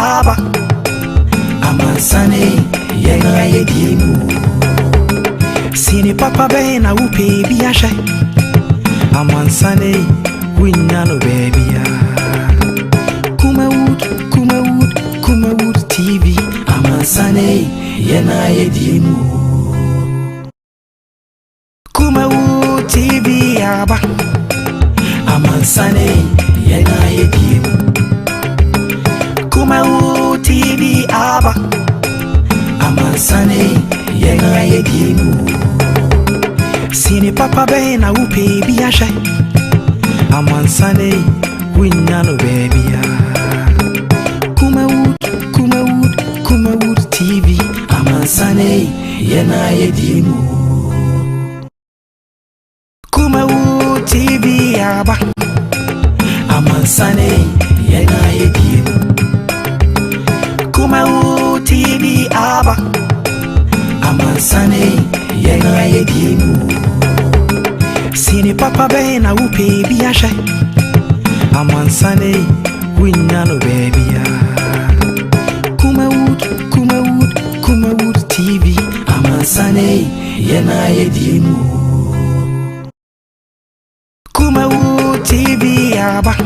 aba amansane yena yedimu sini papa bena upe biasha amansane winyano baby Kumawood TV amansane yena yedimu Kumawood TV aba amansane yena yedimu Kumawood TV aba amansane yena yedimu sini papa bena upe biasha amansane winyano baby Kumawood TV amansane yena yedimu Kumawood TV aba amansane yena yedimu Kumawood TV aba amansane yena yedimu sini papa bena upe biasha amansane winyano baby Kumawood TV amansane yena yedimu Kumawood TV aba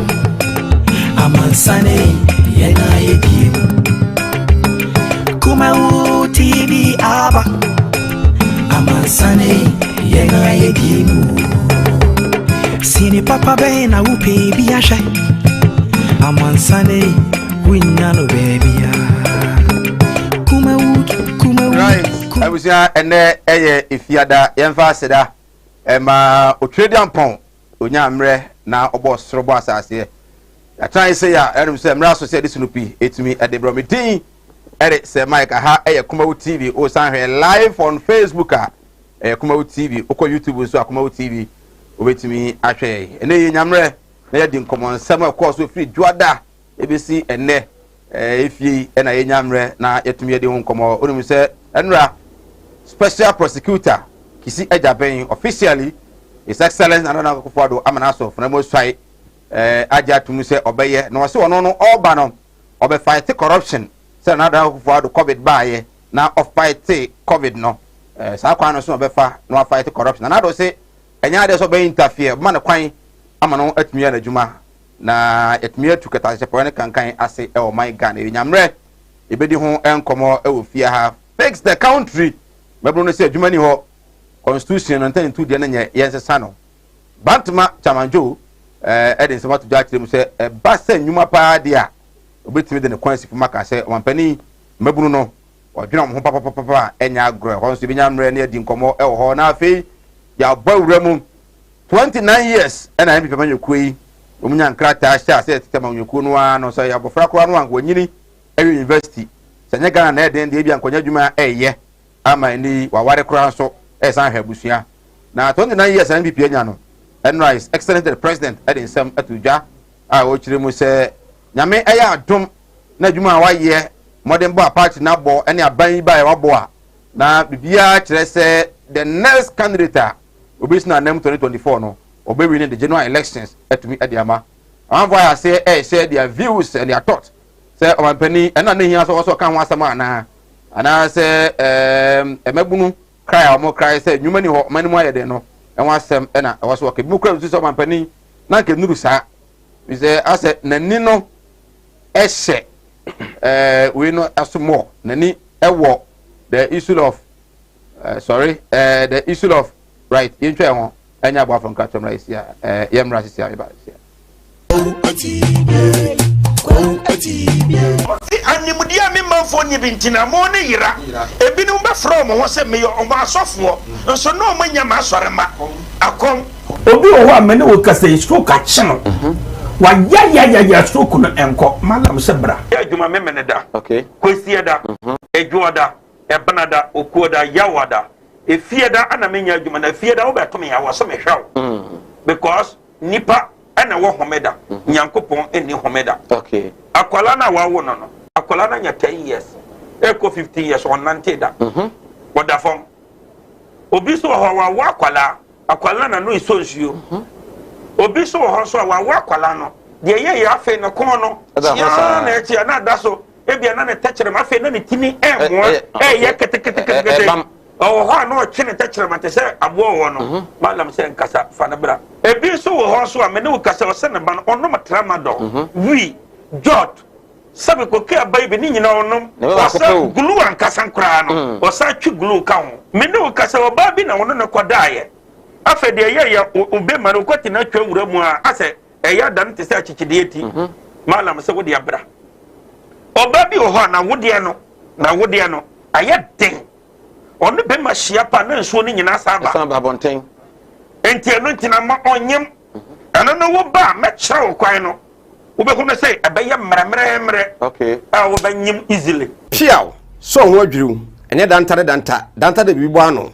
amansane yena yedimu Kumawood TV aba amansane yena yedimu sini papa bena upe biasha amansane winyano baby I was here and if you had a seda ma Australian pound unyamre na obos robos as here. I try to say ya and say Mraso said this nupi it me at the Bromitin edit say Mike ha Kumawood TV o san here live on Facebook Kumawood TV oko YouTube so Kumawood TV wait me ahwe and nyamre na ya din common some of course we free juada ebisi ene if ye and I nyamre na yetumi de won komo onum say enra special prosecutor Kisi Ejaben officially His Excellency Nana Akufo-Addo Amanaso from the side aja to say obeye no say ono no all banom obe fight corruption say Nana Akufo-Addo COVID by na of fight COVID no sa kwan no so obe fa no fight corruption na do say enya de so be interfere man kwan amano atumi na adwuma na etumi atukata se point kankan ase e o my Ghana nyamre ebedi ho enkomo e wo fie ha fix the country mebro no say adwuma ni ho constitution and then to the nanya yes sano bantama chamanjo edin se matu jachire mu se ba se nyuma pa dia obetimi de ne kwansi fu maka se wampani mebru no odwena mo papa enya agro ho so bi nyamre na edi nkomo e wo ho na afei ya bawura mu 29 years na mpi papa nyekui omunya nkrata sha se tetema nyeku no ano so ya bofra kro no anko nyini university sanya Ghana na eden de bia nkonya dwuma eye ama ni waware kro so esan habusia na 29 years NPP enya no enrise excellent the president edin sam atudwa a wo kire mu se nyame eya adom na dwuma wa ye modern boy party na bo ene aban ba ya wabo a na bibia kire se the next candidate obisna nam 2024 no obe win the general elections etumi ediama amvo ya say share their views and their thoughts say omanpani ena na hia so kan ho asama na say emebunu cry mo cry say nyuma ni ho mani mo ayede no enwa asem na e waso ke mu kra so mampani na ke nuru sa we say ase nani no ehye we no asomo nani ewo the issue of the issue of right yentwe ho anya bo afon katom right here yemra sisia e ba sia animudia me manfo ni bintina mo ne yira ebinu be from ho se me o ma asofo nso no mo nya ma asorema akom obi o ho amene wo kasa stroke a chino wa ya stroke no enko malam sebra ya juma me da okay kwesi da ejuoda ebanada okuoda yawada efieda ana menya juma na fieda wo be to me ya wo so me hwaw because nipa ana wo homeda nyankopon eni homeda okay akwala na wa wo no akwala na nya 10 years eko 15 years on nante da woda fom obi so ho wa akwala na no isonsuo obi so ho so wa akwala no de ye afi no kon no ya na echi na da so ebia na ne tachere ma fe na ne tini mo ye kete oh ho no chene tachere ma te se abo wo no malam se nkasa fa na bra ebi so wo ho so a me ne wo kasa o se ne ba no ono matrama do wi jot sabe ko ke abai be ni nyina onom wasa glue ankasa nkra no wasa twi glue ka ho me ne wo kasa o ba bi na wono ne kodaye afa de ye ube ma no kwati na twa wura mu a ase eya dan te se achichide eti malam se wo de abra oba bi ho na wode no aye den onu be ma hia pa na nsuo ni nyina saba bonten enti eno ntina ma onyem eno no wo ba me kire wo kwan no wo be hu na say ebeye mremremre okay wo ba nyim easily piaw so ho adwiru ene danta de bibo ano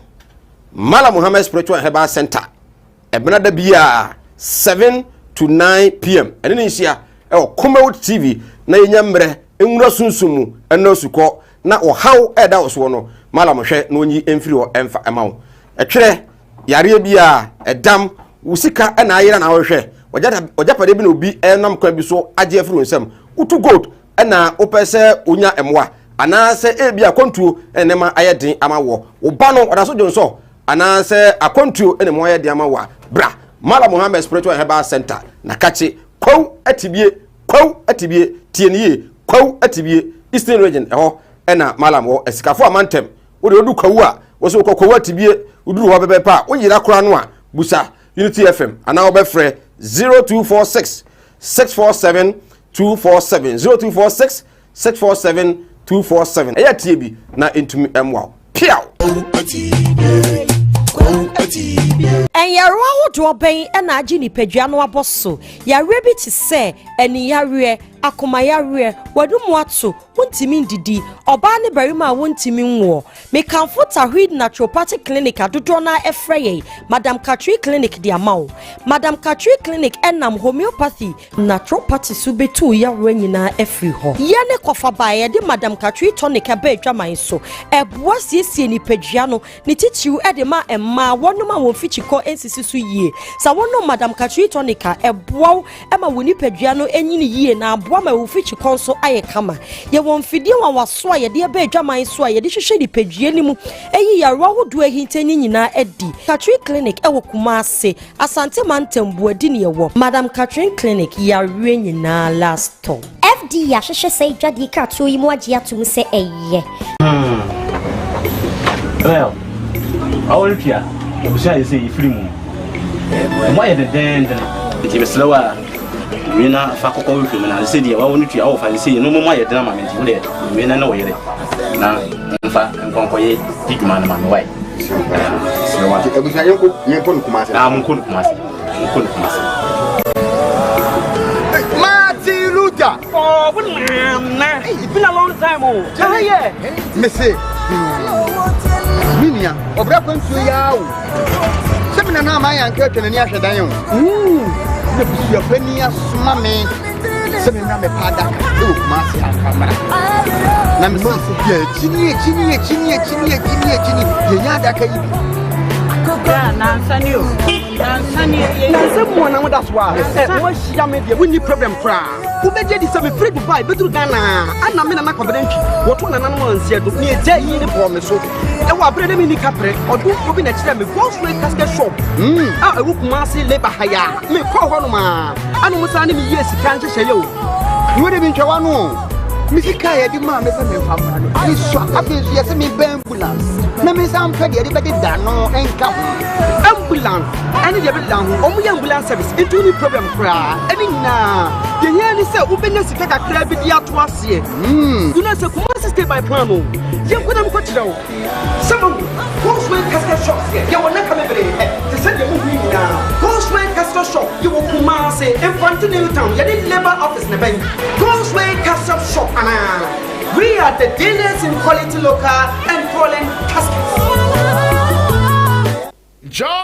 Mala Muhammad Spiritual Herbal Center ebena da bia 7 to 9 p.m. ene ni hia Kumawood TV na yenya mre enwura sunsumu eno suko na ohaw eda oso no mala mohwe na onyi emfiri o emfa emawo etwere yare bia edam usika na ayira na wohwe ojapade bi na obi enam kwa bi so age afiri onsam utu gold na opese onya emwa anase ebia akontuo enema ayedin amawo oba no odaso jonso anase akontuo enema ayedin amawa bra Mala Muhammad Spiritual Herbal Center na kache kwaw atibie tieniye kwaw atibie Eastern Region eho ena malam wo esikafo amantem wo de odu kwaw a wo so kwaw atibie uduru ho bebe pa wo yira kora no a busa Unity FM ana wo be frɛ 0246 647 247 0246 647 247 eya tie bi na entumi emwa piaw Enyaruwa hodo ben na agi ni padua no aboso yare bi ti se eni yare akoma yare wadumu ato wontimi ndidi oba ne barima wontimi nwo me kanfo tahwid naturopathic clinic adodo na efreye Madam Katri clinic di amawo Madam Katri clinic enam homeopathy naturopathy subetu yare nyina efri ho ye ne kofa bae de Madam Katri tonic aba adwaman so eboa siesie ni padua no ni titiw e de ma emma wonoma won fichiko ensisi so yie sa wono Madam Katri tonic eboa e ma woni padua no enyini yie na aboa ma wo fichiko so aye kama ye won fidie wa waso a ye de aba adwaman so a ye de hwehwe di padua ni mu eyi yarwa hodo ahintani nyina edi Katri clinic e wo Kumase Asante Mantembu adi ne wo Madam Katri clinic yarwe nyina last time FD ya hwehwe sei dwade ka to yi mu age atum se eye well all kia obusia yi say ifiri mu mo ye den nti be slower we na fa kokko we film na say dia wa wonu tua wo fa say no mo ye den ma menti wo de we na wo yere na mfa nkonko ye diguma na ma no wai so what ebusia yenko no Kumase munko no Kumase Martin Luther oh na it's been a long time oh yeah me say minia obra kwantu ya wo semina na ma yanka twene ni ahwedan yo ne busia pani asoma me semina me pada o Kumase akamara na me so ya chini ye nya daka yi yeah nansani mo na that's why wo shia me de we need problem fra wo beje di se me free Dubai bedru Ghana ana me na confident wo to na na mo ansia do ne je yi ni bo me so e wo abrede mi ni kapre odu obi na kire me go straight casket shop e wo Kumase labor haya me ko ho no ma anu musa ni mi yes kan hye ye o wo de bi ntwa no misika ya di ma me se me fa ma no iso abezu ya se me ambulance na me sam pe de be da no enka ambulance ani de be da ho omu ya ambulance service into ni problem kra ani na ye ye ni se ubenya sika kakra bi di ato ase you know se Kumase stay by plan o ye kwena mo kwatira o some Cosway casket shop ye wona ka mebere te se de mo hu ni na Cosway casket shop ye wo Kumase in front of New Town ye the labor office na ben Cosway casket shop ana we are the dealers in quality local and foreign caskets.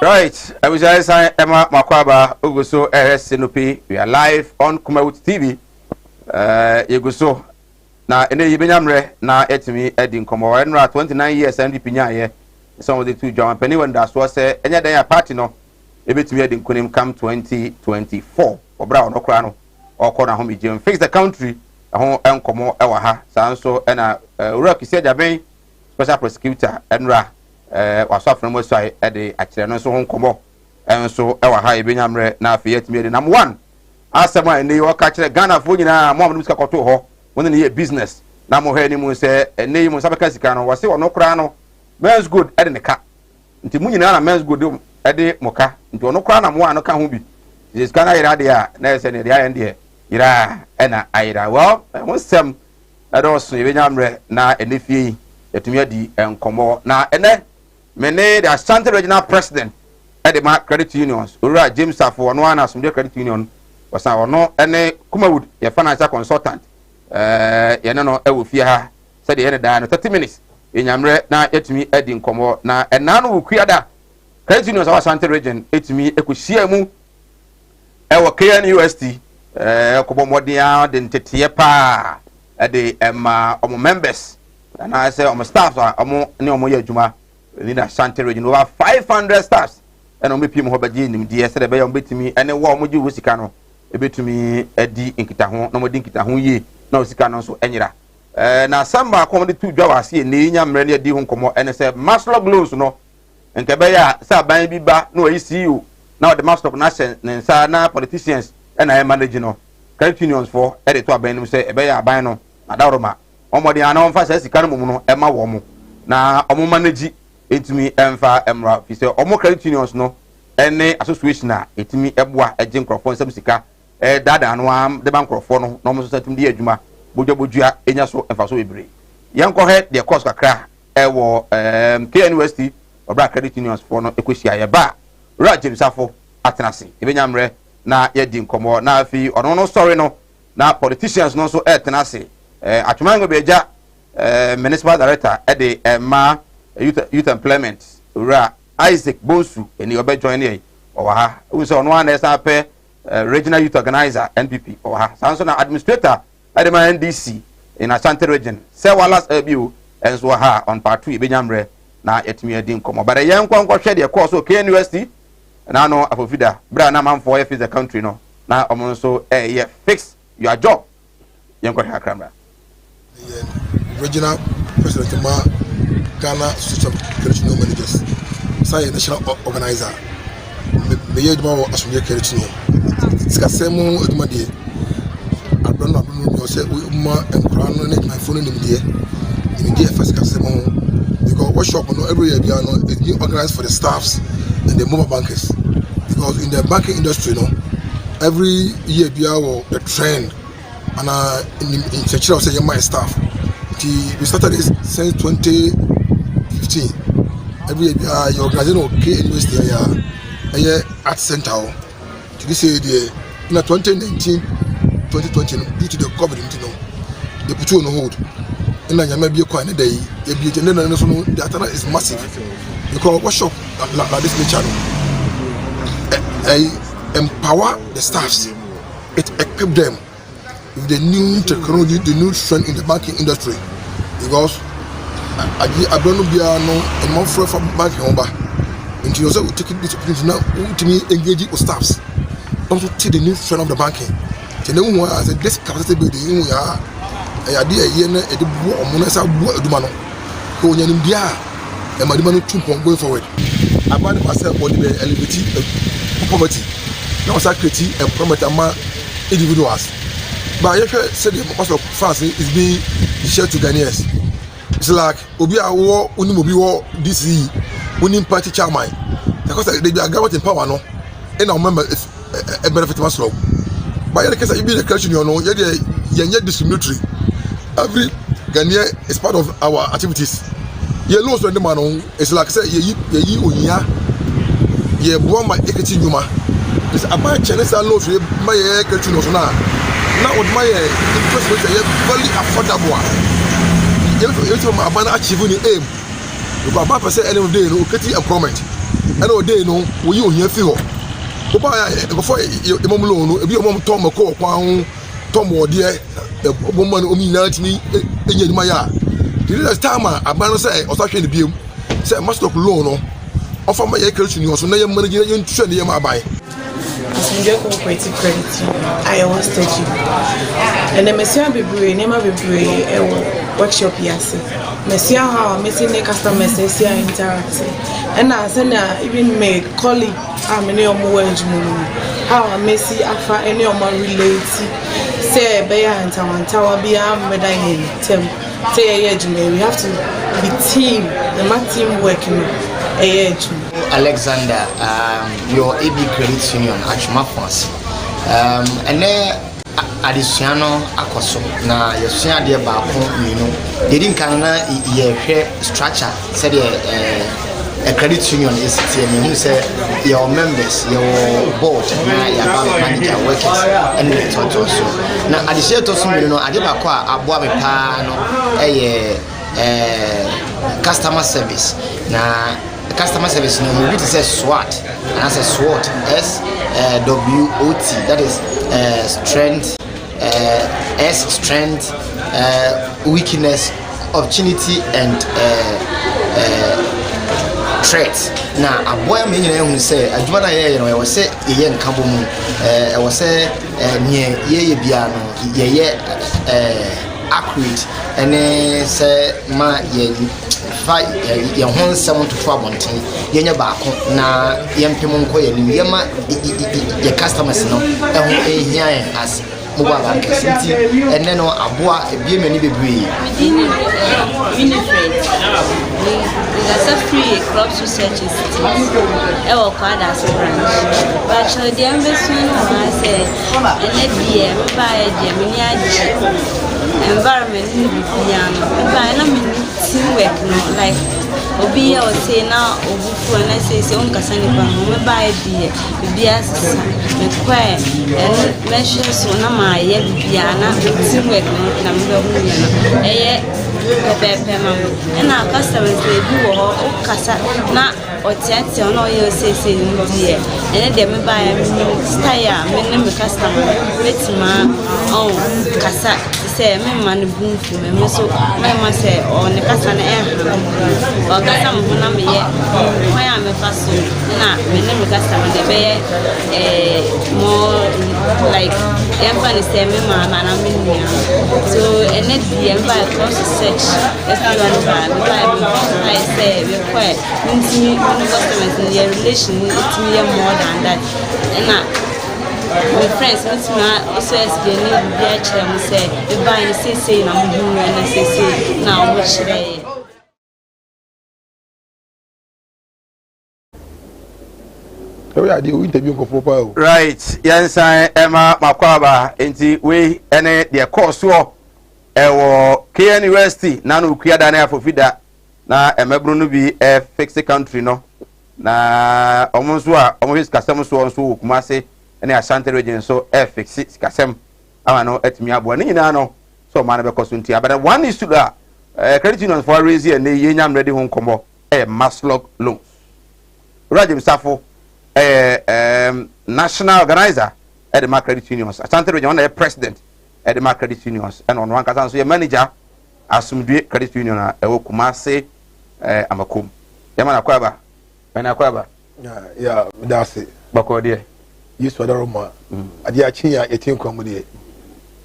Right, I was just saying Emma Makwaba Uguso Sinopi. We are live on Kumawood TV. Yeguso na ene yibenyamre na etimi edin komo enra 29 years NDP nya some of the two John Penny when that was say enya dan ya party no ebetimi edin kunim come 2024 obra no kra no okọ na home jam fix the country ho enkomo ewa ha saa so na ura kisia jaben special prosecutor enra waso afremo so ai de akire no so ho nkomo enso ewa ha ebenyamre na afi yatimi de number 1 asema ene yo ka kire Ghana fo nyina mo amno sika koto ho won ne ye business na mo he ni mu se ene yi mu sabeka sika no wase ono kra no men's good ede ne ka nti mu nyina na men's good ede moka nti ono kra na mo ano ka ho bi sika na ira de a na ese ne de ayen de ira ena aira well wonsem edoso ebenyamre na ene fie yatumi adi enkomo na ene mene the Ashanti regional president ede ma credit unions ora James Afo ono ana asumde credit union wasa ono ene Kumawood ye financial consultant ye no ewo fie ha said ye da no 30 minutes enyamre na yatumi adi enkomo na ena no wukuada credit unions of Ashanti region etumi ekohia mu ewo KNUST kobo modia de ntete pa de omo members and I say omo staff omo ne omo ye adwuma ni na Ashanti region over 500 staffs and omo pim ho baje nim de say de be betimi ene wo omo ji wosika no ebetumi adi nkita ho no mo di nkita ho ye na wosika no so enyira na samba kom de tu dwa wase ne nya mre ne adi ho komo ene say maslo glows no nke be ya say ban bi ba na oyi CEO na the master of nation nsa na politicians and I manage no credit unions for edit to aban say ebe ya aban no adaroma omode ana onfa say sika no mu no ema wo mu na omo manage etimi emfa emra fi say omo credit unions no ene association a etimi eboa eje nkrofo nsam sika dada no am de bankrofo no no mo so satim de adwuma bojabojua enya so emfa so bebre yenko he de course kakra ewo KNUST obra credit unions for no ekosia ye ba James Afo atenase ebenyamre na yedi nkomo na afi ono no sorry no na politicians no so atenase atwango beja municipal director ede ma youth employment ura Isaac Bonsu eni obe join here owa ha we say ono an esa pe regional youth organizer NPP owa ha sanso na administrator ede ma NDC in Ashanti region say walas abiu enso ha on part 2 ebenyamre na yetimi yedi nkomo but yen kwankwa hwe de course o KNUST na no afofida bra na man for the country no na omo so yeah fix your job yenko hakramra regional president ma Ghana Association of Credit Union Managers say national organizer me ye duma wo asumye credit union sika semu eduma de abrono no say ma enkura no net my phone nim de first sika semu because workshop no every year no is being organized for the staffs and the mobile bankers, because in the banking industry, every year the trend and in search of say my staff. We started this since 2015. Every year your organization KNUST a art center. This year in 2019, 2020 due to the COVID, they put you on hold. In the maybe a coin a day, the attendance is massive. Because workshop like this nature, I empower the staffs, it equip them with the new technology, the new trend in the banking industry. Because I don't know a month from banking over. And you also take this opportunity now to me engaging with staffs. Also take the new trend of the banking. The new one as a this capacity building we are a idea at the war of Monesa Dumano. Who in and my demand to going forward. I find myself on the elevated poverty. Now, security and promote individuals. But I said the most of France is being shared to Ghanaians. It's like Obia war, Unimobi war, DC, winning party chairman. Because they are government in power, no, and our member is a benefit must law. By the case, I be the question, you know, you're discriminatory. Every Ghanaian is part of our activities. Ye laws on the man it's like say ye unya ye born my equity numa. It's about Chinese laws my equity no na. Now with my interest rate very affordable. You to my ban achieving the aim. Because about per se end of day no equity employment. End of day no we you here feel. Before the mom loan no e be mom tom ko kwan tom wo de e bomma no omi na timi enye ma ya. The last time I ban say or something the beam say master loan no offer my credit union so na yam manage yin trend yam abai Enjoy cooperative credit. I was stage. And the Messia be brave, never be brave, workshop yes. Messia how missing the customers interacting. And I send even make colleague how many of more how I messy afa any of my related say bear and tower be medallion term say we have to be team the team working Alexander, your AB Credit Union at Mafons. And there Adiciano Akoso. Now, your son, dear Bapo, they didn't can hear structure, said a credit union is you say your members, your board, your manager, workers, and the total. Now, Adiciano Tosun, I did a customer service. Now, customer service no we say SWOT and I say SWOT SWOT that is strength strength weakness opportunity and threat now a boy me who say aduma na ye no we say ye nkambo mu we say ye bia no ye accurate and say ma ye fight your whole 7 to 12 months yenya baako na yempem nko ye nim yema your customers no ehia as mobile bankers and then no aboa ebie mani bebre Winifred there's a free crop research institute e work hard as a branch but the embassy I say and be buy the mini environment in the piano but I mean teamwork no like obi or say now obufu and I say on kasani pa me buy the bias me kwa and measure so na ma ye biana teamwork no na me do no pepe mama and our customers they do o kasa na otiati ono ye say ndi and dem me buy style me customer betima oh kasa say me man bunfu me so me say on the kasa na kasa mo na me ye why am faso na me ne customer de be more like emphasis say me man na me nia so and it be empire cross search everyone I say we quite intimate customers in their relation it me more than that and my friends with me also explain be a chair say we buy say na mo and say na wo share right yes Emma Makwaba enti we ene de course wo ewo KN University na no kuada na afofida na emebru no bi fixed country no na omonso a omonso kasem so onso Kumase ene Ashanti region so fixed kasem ama no etimi abo ni nyina no so ma na be koso ntia but one is to that credit union for raise and ye nyam ready ho nkomo Maslog loans Rajim Safo national organizer at the credit unions Ashanti region one president at the credit unions and on one kasa so your manager asumdue credit union ewo Kumase amakom yamana kwaba na kwaba yeah that's it bakode yes for the Roma ade achi ya etin komode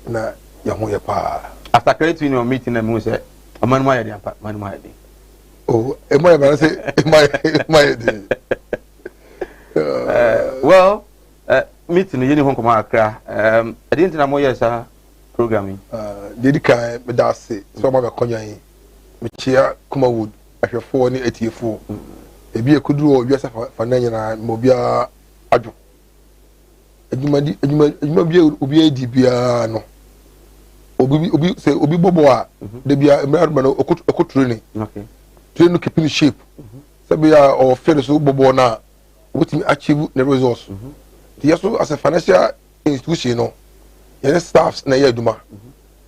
na ya ho ye pa after credit union meeting na mu say amanu ma ya dey ampa manu ma ya dey oh e mo ya say my well meeting yeni ho nkoma akra I didn't know more yes programming dedika me da se so ma be konyan me chia Kumawood ahwefo ni atiefo ebi ekuduru o biasa fa na nyina mo bia adwo ejuma bia obi edi bia no obi say obi bobo a de bia emra no okoturu ni okay train no keeping shape say bia o fere so bobo na wetin achieve the results so as a financial institution no your staffs na ye aduma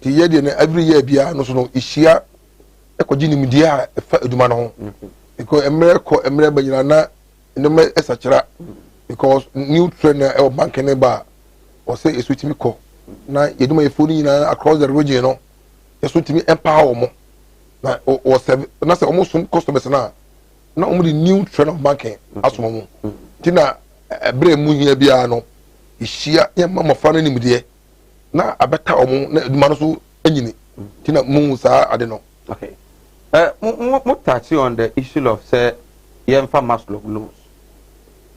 ti ye de na every year bia no so no ihia ekogi ni media fa aduma no ho because emre banyina na no esachira because new trainer e bank ne ba o say esutimi ko na yeduma yefoni na across the region no esutimi empower mo na o serve na say almost customers na omo the new trainer of banking asomo mo tina ebre mu hia bia no ishia ye mama fa no nimde na abeta omo na aduma no so anyini tina mu sa ade no. Okay. Mo touch on the issue of say yemfa maslow loans.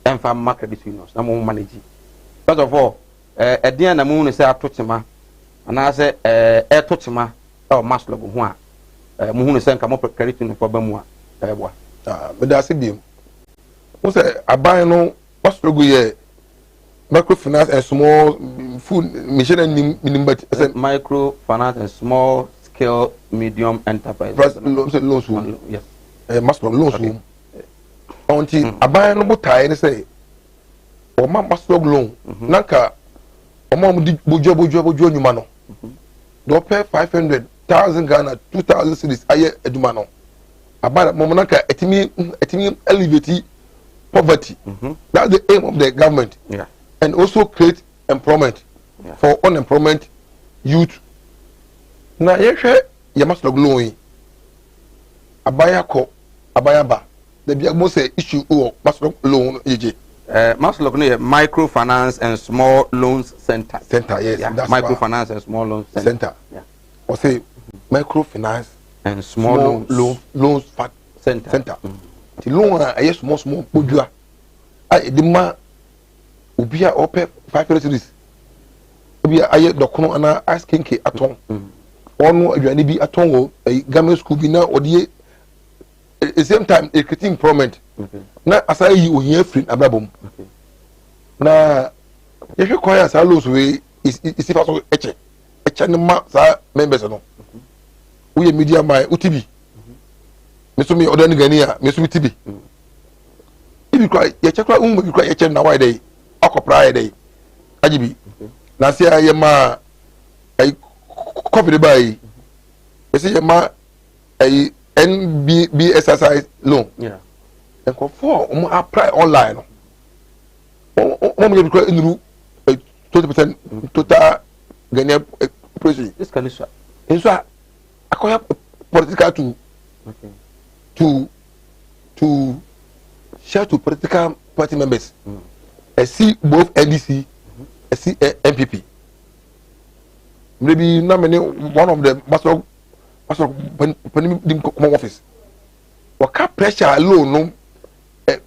Yemfa market unions na mo manage. First of all, edian na mo no say atochema ana say etochema o maslow ho a mo hu no say nka mo credit union for ba mu a boa. Me da se biem. Mo say aban no maslow go ye microfinance and small food mission and microfinance and small scale medium enterprise. Loans. Yes. Maslow loans. Until aban no botai ne say o ma maslow loan nanka o ma di bojo nyuma no do pay 500,000 Ghana 2,000 cedis aye eduma no aban mo nanka etimi elevate poverty. That's the aim of the government. Yeah. And also create employment for unemployment youth. Na yehwe ye maslow loan abaya ko abaya ba the bia mo say issue o maslow loan yeje maslow no microfinance and small loans center. Yes, yeah. That's microfinance and small loans center. Yeah. Or say microfinance and small loans center. The loan a small bodua ai de ma obia ope 5 series obia aye dokono ana asking ke aton onu aduane bi aton wo government school bi na odie at the same time a creating employment na asai yi ohia free abrabom na yehwe kwaya asa loans we is if aso eche ne ma sa members no we media my UTB mesumi odani gania mesumi TB ibi kwa ye chekwa bi kwa ye chem na why dey akopra ye dey ajibi na sia ye ma ai covid bai ese ye ma ai NBSSI loan yeah and for apply online no mo me kwa inuru 20% total Ghanaian population this can is so akoya political to share to political party members. I see both NDC, I see MPP. Maybe not many one of the master common office. What can pressure alone no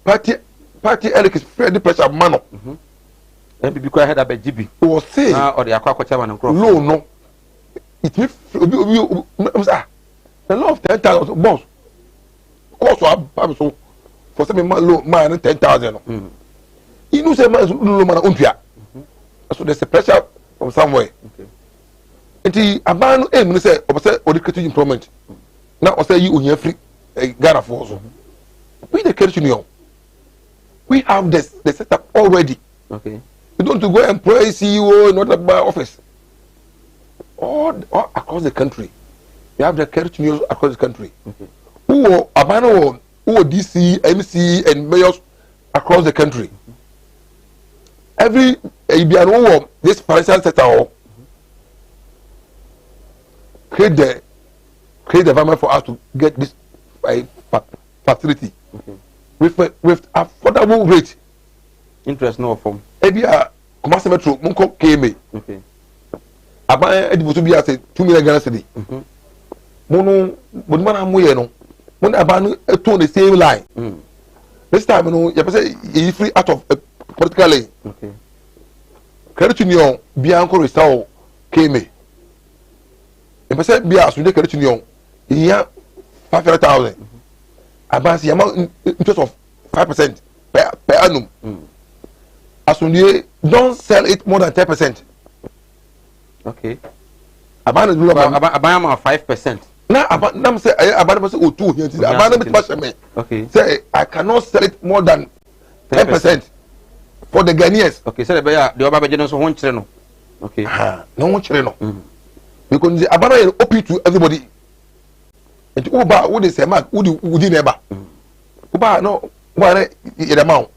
party elections fair the pressure man. MPP quite head up a GB. Was say or the aqua chairman and low no. It means the law of 10,000 boss. Cost so for some man 10,000. You know, say man umpia. So there's a pressure from somewhere. Enti abanu em say or the creative employment. Now I say you on free Ghana for also. We the credit union. We have the setup already. Okay. You don't to go employ CEO in order by office. All across the country. We have the credit unions across the country. Okay. Who DC, MC, and mayors across the country. Every this financial sector create the environment for us to get this facility with affordable rate. Interest no form. Every Kumasi Metro, Munko KMA. Okay. About to be at 2 million Ghana cedi. Mono, but man, I'm no. When about to the same line. This time, you say you free out of political lane. Okay. Credit union, Bianco Restore KMA. If I say Bia, so the credit union, here 500,000. About the amount interest of 5% per annum. As when you don't sell it more than 10%. Okay. About 5%. Now, about say about 2 here. About okay. Say I cannot sell it more than 10% for the Ghanaians. Okay. So the Oba General won't channel. Okay. No one channel. Because the Abana is open to everybody. And Uba would say, "Man, would you never?" Uba no, what the amount?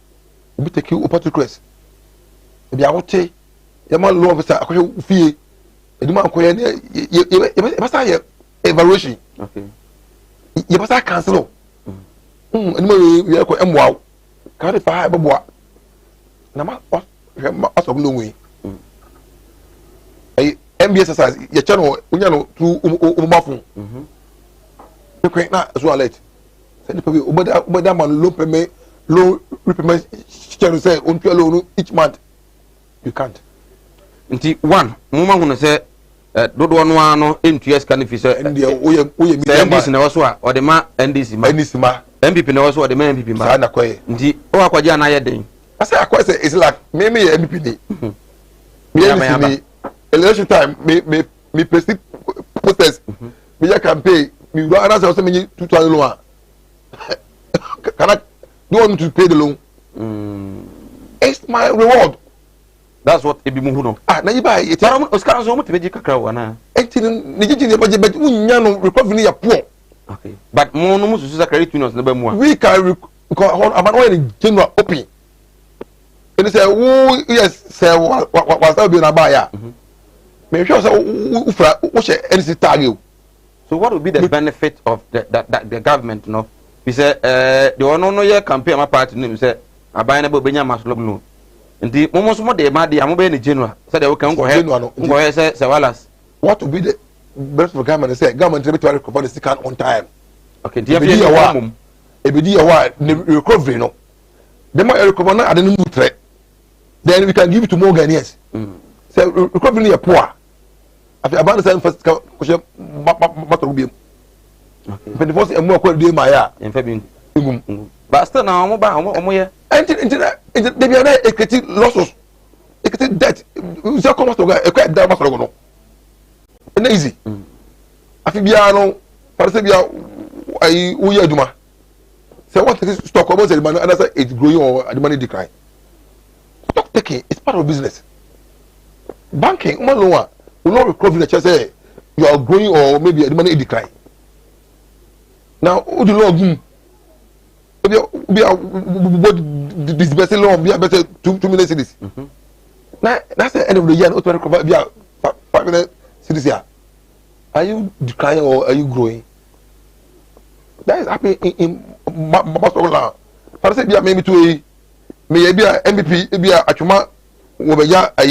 We take you up to Chris. The Awote, the man law officer, I fee. The man you must have evaluation. Okay. You must have cancel. Anyway, we are going to carry fire. Nama aso no we ay MBS exercise ye channel unya no tu umafun okay na so alert say nipa bi obada man low repayment channel say on to loan each month you can't nti one muma hunu say dodo no ano entua sika ne fi say ndie oye NDC na waso a ode ma NDC ma MPP na waso ode ma MPP ma sa na koye nti o akwaje na ye den asa akwa say it's like me MPP ni me election time me prestige posters me ya campaign me go announce say me 2000 loan can I do want to pay the loan it's my reward. That's what ebi mu hu no na yiba it taram oscar so mo tebeji kakra wana enti ni jiji ni budget but unya no recovery ya poor. Okay, but mo no mususu sa credit unions na ba mu a we can because about when general open and say who yes say was that be na buy ya me sure say ufra wo she NC tag you. So what would be the benefit of the government no we say the one no year campaign my party name say aban na ba obenya masolo no nti mo so mo de ma de amobe ni general say they can go ahead go ahead say wallace what would be the best for government say government to recover the stick on time. Okay, do you have a ebedi ya wa recovery no dem recover na ade no mutre then we can give it to more Ghanaians. Say recovery ya poor afi aban say first ko she matter bi okay the first emu akwa dey ma ya en fa bi but still na omo ye enti they be na equity losses equity debt we say come to go equity debt matter go no na easy afi bia no parse bia ai uye aduma say what is stock about the money and say it's growing or the money decline. Stock taking is part of business. Banking one loan will not recover the chance say you are growing or maybe the money decline. Now who the loan be disbursing loan be better 2 million cedis. Now that's the end of the year not to recover be 5 million cedis here. Are you declining or are you growing? That is happening in Mastola. For say, maybe to me, be a MVP, be a Achuma, Wobeya, a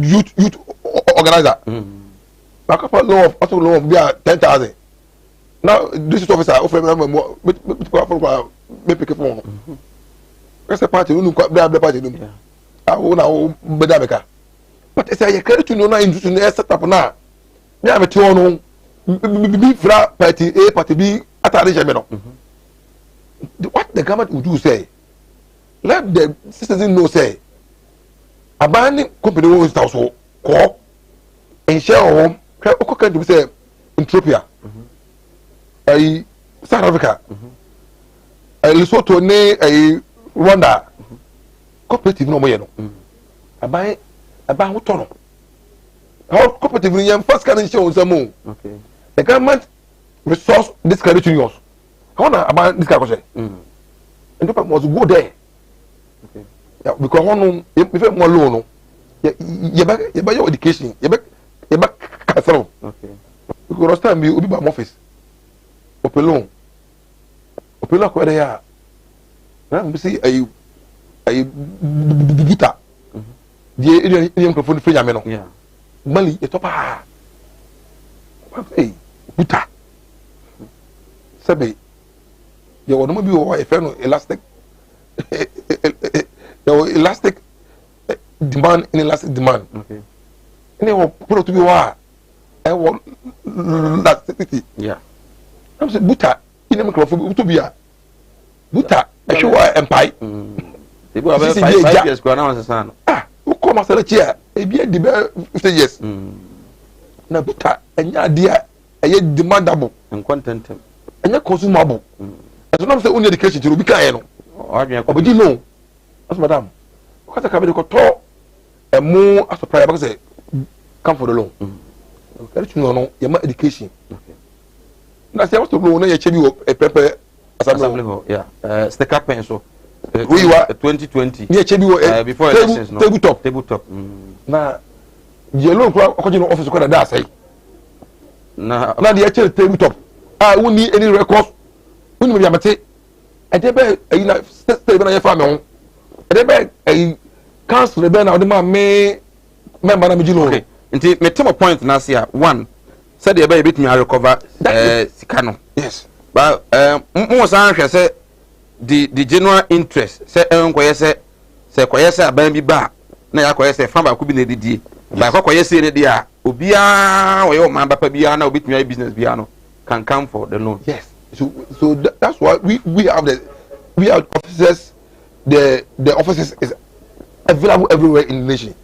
youth organizer. A couple of also loan be a 10,000. Now, this is officer, offer me more, but make a phone. That's a party, who quite the party. I will now Bedabeka. But it's a credit to know into the set up now. Me have a two B party A, party B. What the government would do say, let the citizen know say, abandoning company owns household, call, and share home, can to say, Ethiopia, a South Africa, a Lesotho, a Rwanda, cooperative no more. I buy Tono. How cooperative in first can show some more. The government resource this credit unions. I wanna about this question. And people must go there. Okay. Yeah, because one if more loan, you buy your education, you back castle. Okay. Because time you be by office. Open loan ko there. Na we see a guitar. The microphone free ameno. Yeah. Mali e topa. Hey, guitar. Sabe you want to be a friend elastic elastic demand in elastic demand. Okay. And they will put to be what I want elasticity. Yeah. I'm saying buta in the microphone to be a buta I show empire. People have 5 years go now son. Who come as a chair a be the 50 years. Na buta and ya dear a demandable and content. And you're consumable. And so now say only education to be kind. But you know, that's madam. Because I can be the talk and more as a prayer because say come for the loan. Let you know your education. Now say I want to know you check a paper assembly. Yeah. Stick up pencil. We were 2020. Yeah, check before elections. Tabletop. Now, the loan for office ko da say. Now the actual tabletop. Who need any records? Who need and they be na stay na your family. And they be council be na the me member na me jilo okay nti me tell point na say one said the bit me recover sika no yes but mo san hwe say the general interest say enkoye say koye say aban bi ba na ya koye say fa ba ku bi na didie ba koye say ne dia obia we o man ba pa bia na obit me business bia no can come for the loan. Yes. So that's why we have officers. The officers is available everywhere in the nation.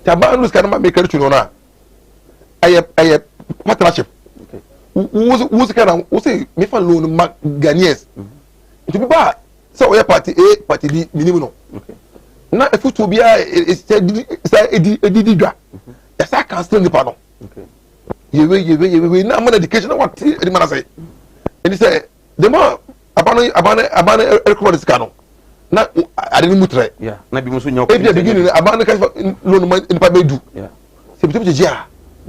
Tabanus cannot make it to know. I partnership. Okay. Who's kind of say me for loan Ghanaians. To be bad. So we are party A, party D, minimum. Okay. Now if it will be it's a didra. That's I can still the pardon. Okay. You now more education what the man say. And he say the more abana recover this canon. Na I didn't mutre. Yeah. Na bi muso nyoko. If you begin abana ka loan man in pa be do. Yeah. Se bi to jia.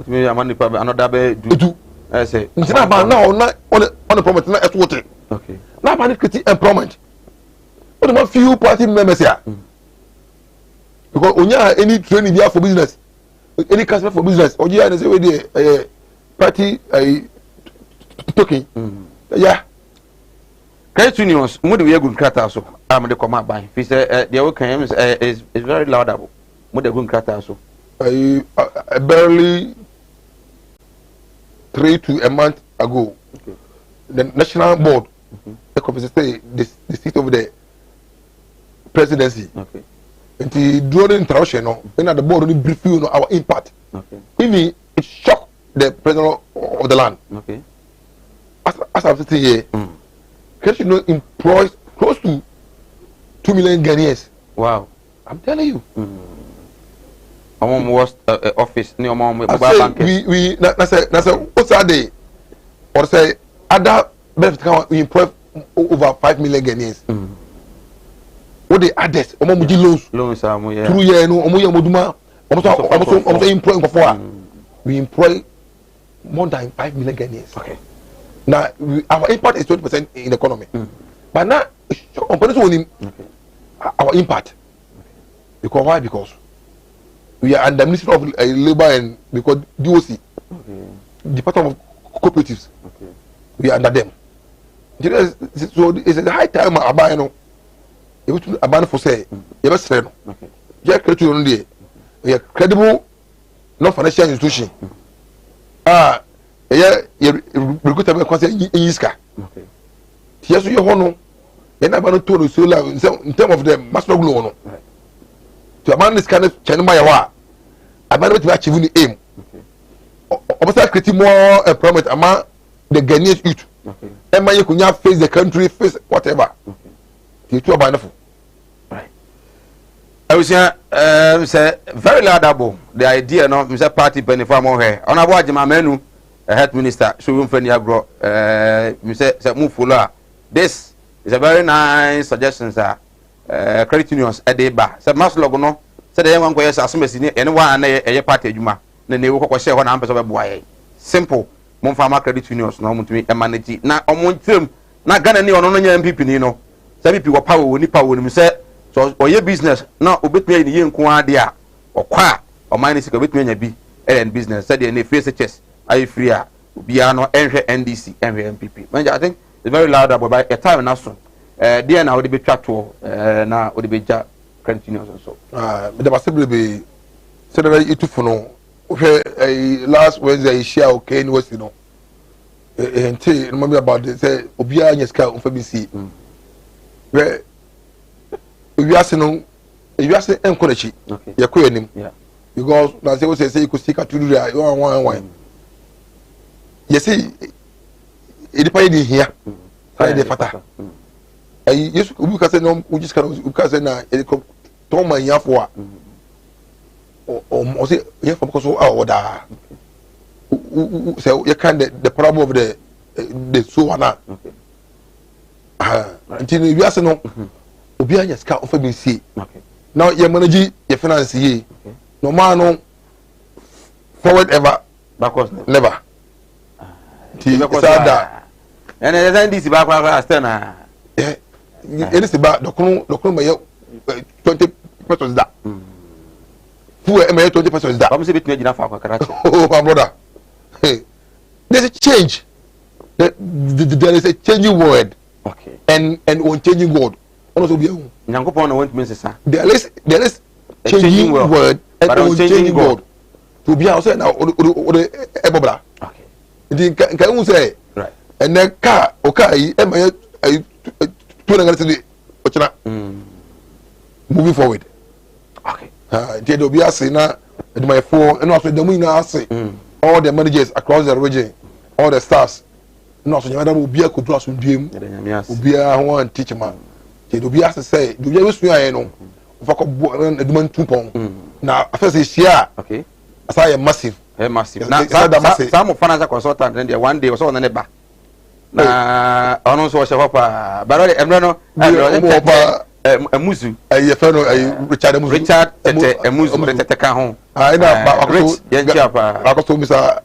Me amani pa another be do. I say. Ntina ba na on the promote na eto. Okay. Na ba create employment. What about few party members here? Because onya any training there for business. Any customer for business. Oji and say we dey party token. Yeah. Credit unions, mo de we go nkrata so. Am de come ban. Fi say the work is very laudable. Mo de go nkrata so. I barely 3 to a month ago. Okay. The national board the seat of the presidency. Okay. And during introduction, the board only brief you our impact. Okay. Even it shocked the president of the land. Okay. As I'm sitting here, Credit employs close to 2 million Ghanaians. Wow. I'm telling you. Our was office near mom I say that's a what's that day? Or say other benefit we employ over 5 million Ghanaians. What they added? Loans are more. Through year no moduma. Almost employ before. We employ more than 5 million Ghanaians. Okay. Now our impact is 20% in the economy. But now our impact. Because why? Because we are under Ministry of Labor and because DOC, Department of Cooperatives, we are under them. So it's a high time about no. You to abandon for say you best friend. You are credible, you are credible, not financial institution. You recruit a concern in Yiska. Yes, you honor. Then I'm not told so in terms of the master glow. To abandon this kind of channel by a war. Abandon to achieve the aim. Obviously, creating more employment among the Ghanaian youth. And you can face the country, face whatever. You two are wonderful. Right. I was here, say very laudable. The idea, no, Mr. Party benefit more here. On a watch my menu, head minister, show him for Niagara. Mr. Move follow. This is a very nice suggestion, sir. Credit unions a day bar. Said Master Logono, said the young one goes as anyone a party juma. Then they will share 1 amp of a boy. Simple. Mon farmer credit unions no to me a manage. Now, on them, not gonna need on MPP, you know. Some people power when you power when you say, so or your business, now obit me in the young quadia or qua or minus a bit me be and business. Said in the face of chess. I free Biano, NDC, MPP. I think it's very loud about a time and so. Dear now would be chat to now would be credit unions and so. But there must be said that you took for no. Last Wednesday, share okay, in West, you know. And tell remember about this, say, Obia and Yaska for BC. Where you are saying, you are saying, encourage, you're queering him. Yeah. Because now they will say, you could stick out to do that, you are one. Yes, see, it depends here. I the father. Yes, we can say, no, we just can't say, now, it come to my year for. Or say yeah from because order so you can the problem of the so na until you are no obi anya ska ofa bi see now you manage your finance here no man no forward ever backwards never and then this back na yeah it is about the 20 pesos that. Fuel am 20 pesos that. I'm saying between enough for Karachi. Oh my brother. Hey, there's a change. There is a changing word. Okay. And unchanging word. Also be Nyankopon want me say there is changing word and unchanging word. To be outside now the ebobra. Okay. The can you say right. And then car okay am I moving forward. Okay. There will be a say now my phone and also the winner say all the managers across the region, all the stars. No, so you will be a good class with him. Will be a one teacher man. There will be a say, do you wish I know? For the man 2 pounds. Now, first is here. Okay. As I am massive. Massive. Now, some of financial consultant, and one day was on the neighbor. Na ono so se hopa barole emreno a muzu a fellow Richard tete emuzu tete ka ho ina ba rich yenja pa akoso misa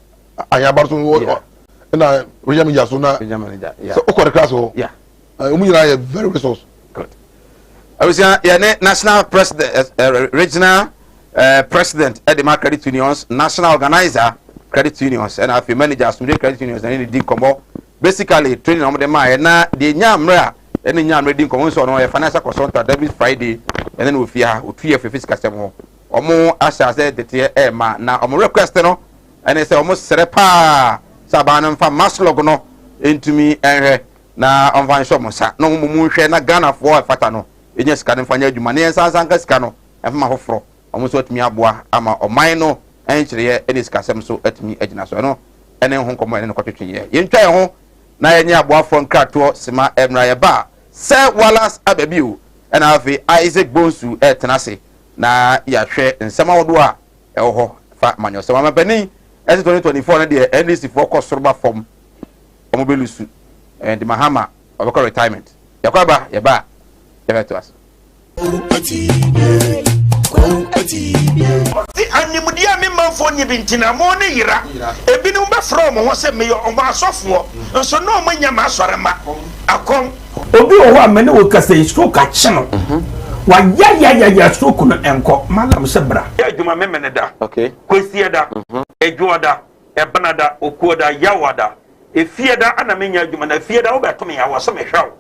anya barso na William Jaso na so okore class ho yeah umunyira very resource good I was ya national president regional president at the credit unions national organizer credit unions and afi managers credit unions and the combo basically training on the mind na the nyamra and nyamra din komo so no financial consultant every Friday and then we fear physical system omo asha say the ma na omo request no and say omo serepa sabana mfa maslog no into me enhe na onvan so mo sa no mo hwe na Ghana for fata no enya sika no fanya adwuma ne sansan ka sika no efma hofro omo so atumi aboa ama oman no enchire eni sika sem so atumi agina so no ene ho komo ene no kwetwe ye ntwa ye ho na yenye aboa from krato sima emra ye ba se walas ababiu ena afi Isaac Bonsu tenase na ya hwe nsema wodo a ewo ho fa manyo se mama bani as 2024 na de NDC for kosoroba form omobelusu and Mahama obeko retirement yakwaba ye ba ye to us animudia me manfo nye bintina mo ne yira ebinu be from ho se me yo omo asofo nso no manya ma asorema akom obi o wa me ne wo kasa stroke a chino wa ya stroke no enko malam se bra ya djuma me me ne da okay kwesi da ejuoda ebanada okuoda yawada efieda ana menya djuma na fieda wo beto me ya wo so me hwaw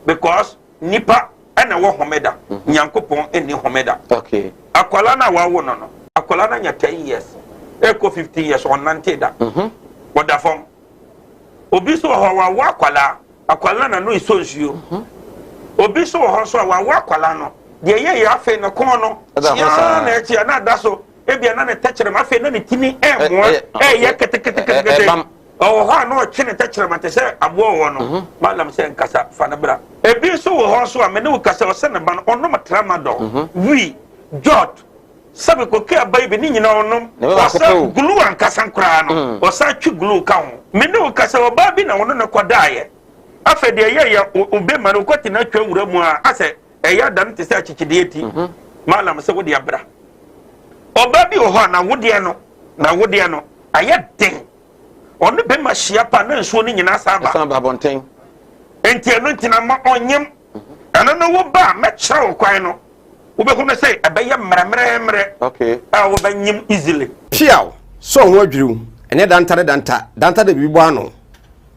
because nipa ana wo homeda nyankopon eni homeda okay akwala na wawo no akwala na nya 10 years eko 50 years on nanteda oda fom obi so ho wa akwala na no isonsuo obi so ho so wa akwala no de ye afi no kon no ya na echi na da so ebia na ne techere ma afi na ne tini emo ye kete oh ha no chine techere ma te se abo wo no malam se nkasa fa na bra ebi so ho so a me ne ukasa o se ne ba no ono matramado wi jot sabe ko ke baby ni nyina onom osa glue ankasa nkra no osa twi glue ka ho me ne ukasa o ba bi na wono ne kodaye afa de ye obe ma no kwati na twa wura mu a ase eya dan te se achichide eti malam se wodi abra oba bi o ho na wodi no aye den onu be ma hia pa na nsuo ni nyina saba bonten enti eno ntina ma onyem ana no wo ba me kire wo kwan no wo be hunu say abeye mremremre okay wo ba nyim easily piao so ho adwuru ene danta da bibo ano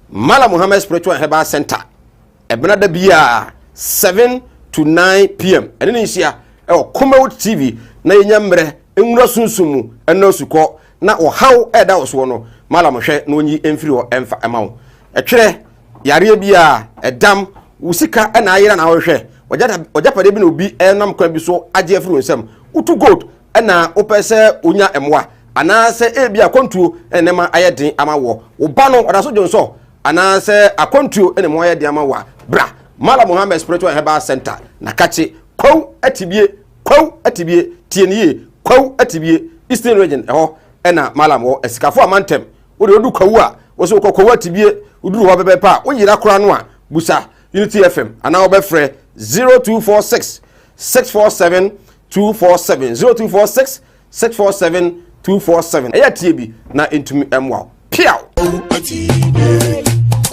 Mala Muhammad Spiritual Herbal Center ebena da bia 7 to 9 p.m. ene ni hia Kumawood TV na yenyamre enwura sunsumu ena osuko na ohaw eda oso no mala mohwe na onyi emfiri o emfa emawo etwere yare bia edam usika ena ayira na wohwe ojapade bi na obi enam kwa bi so age afiri onsam utu gold ena opese onya emwa anase ebia kontuo enema ayeden amawo oba no odaso jonso anase akontuo enema ayeden amawa bra Mala Muhammad Spiritual Herbal Center na kache kwau atibie tienie kwau atibie Eastern Region eho ena malam wo esikafo amantem wo de odu kwawu a wo so kwawu atibie uduru ho bebe pa wo yira kora no a busa Unity FM ana wo be frɛ 0246 647 247 0246 647 247 eya tie bi na entumi emwa piao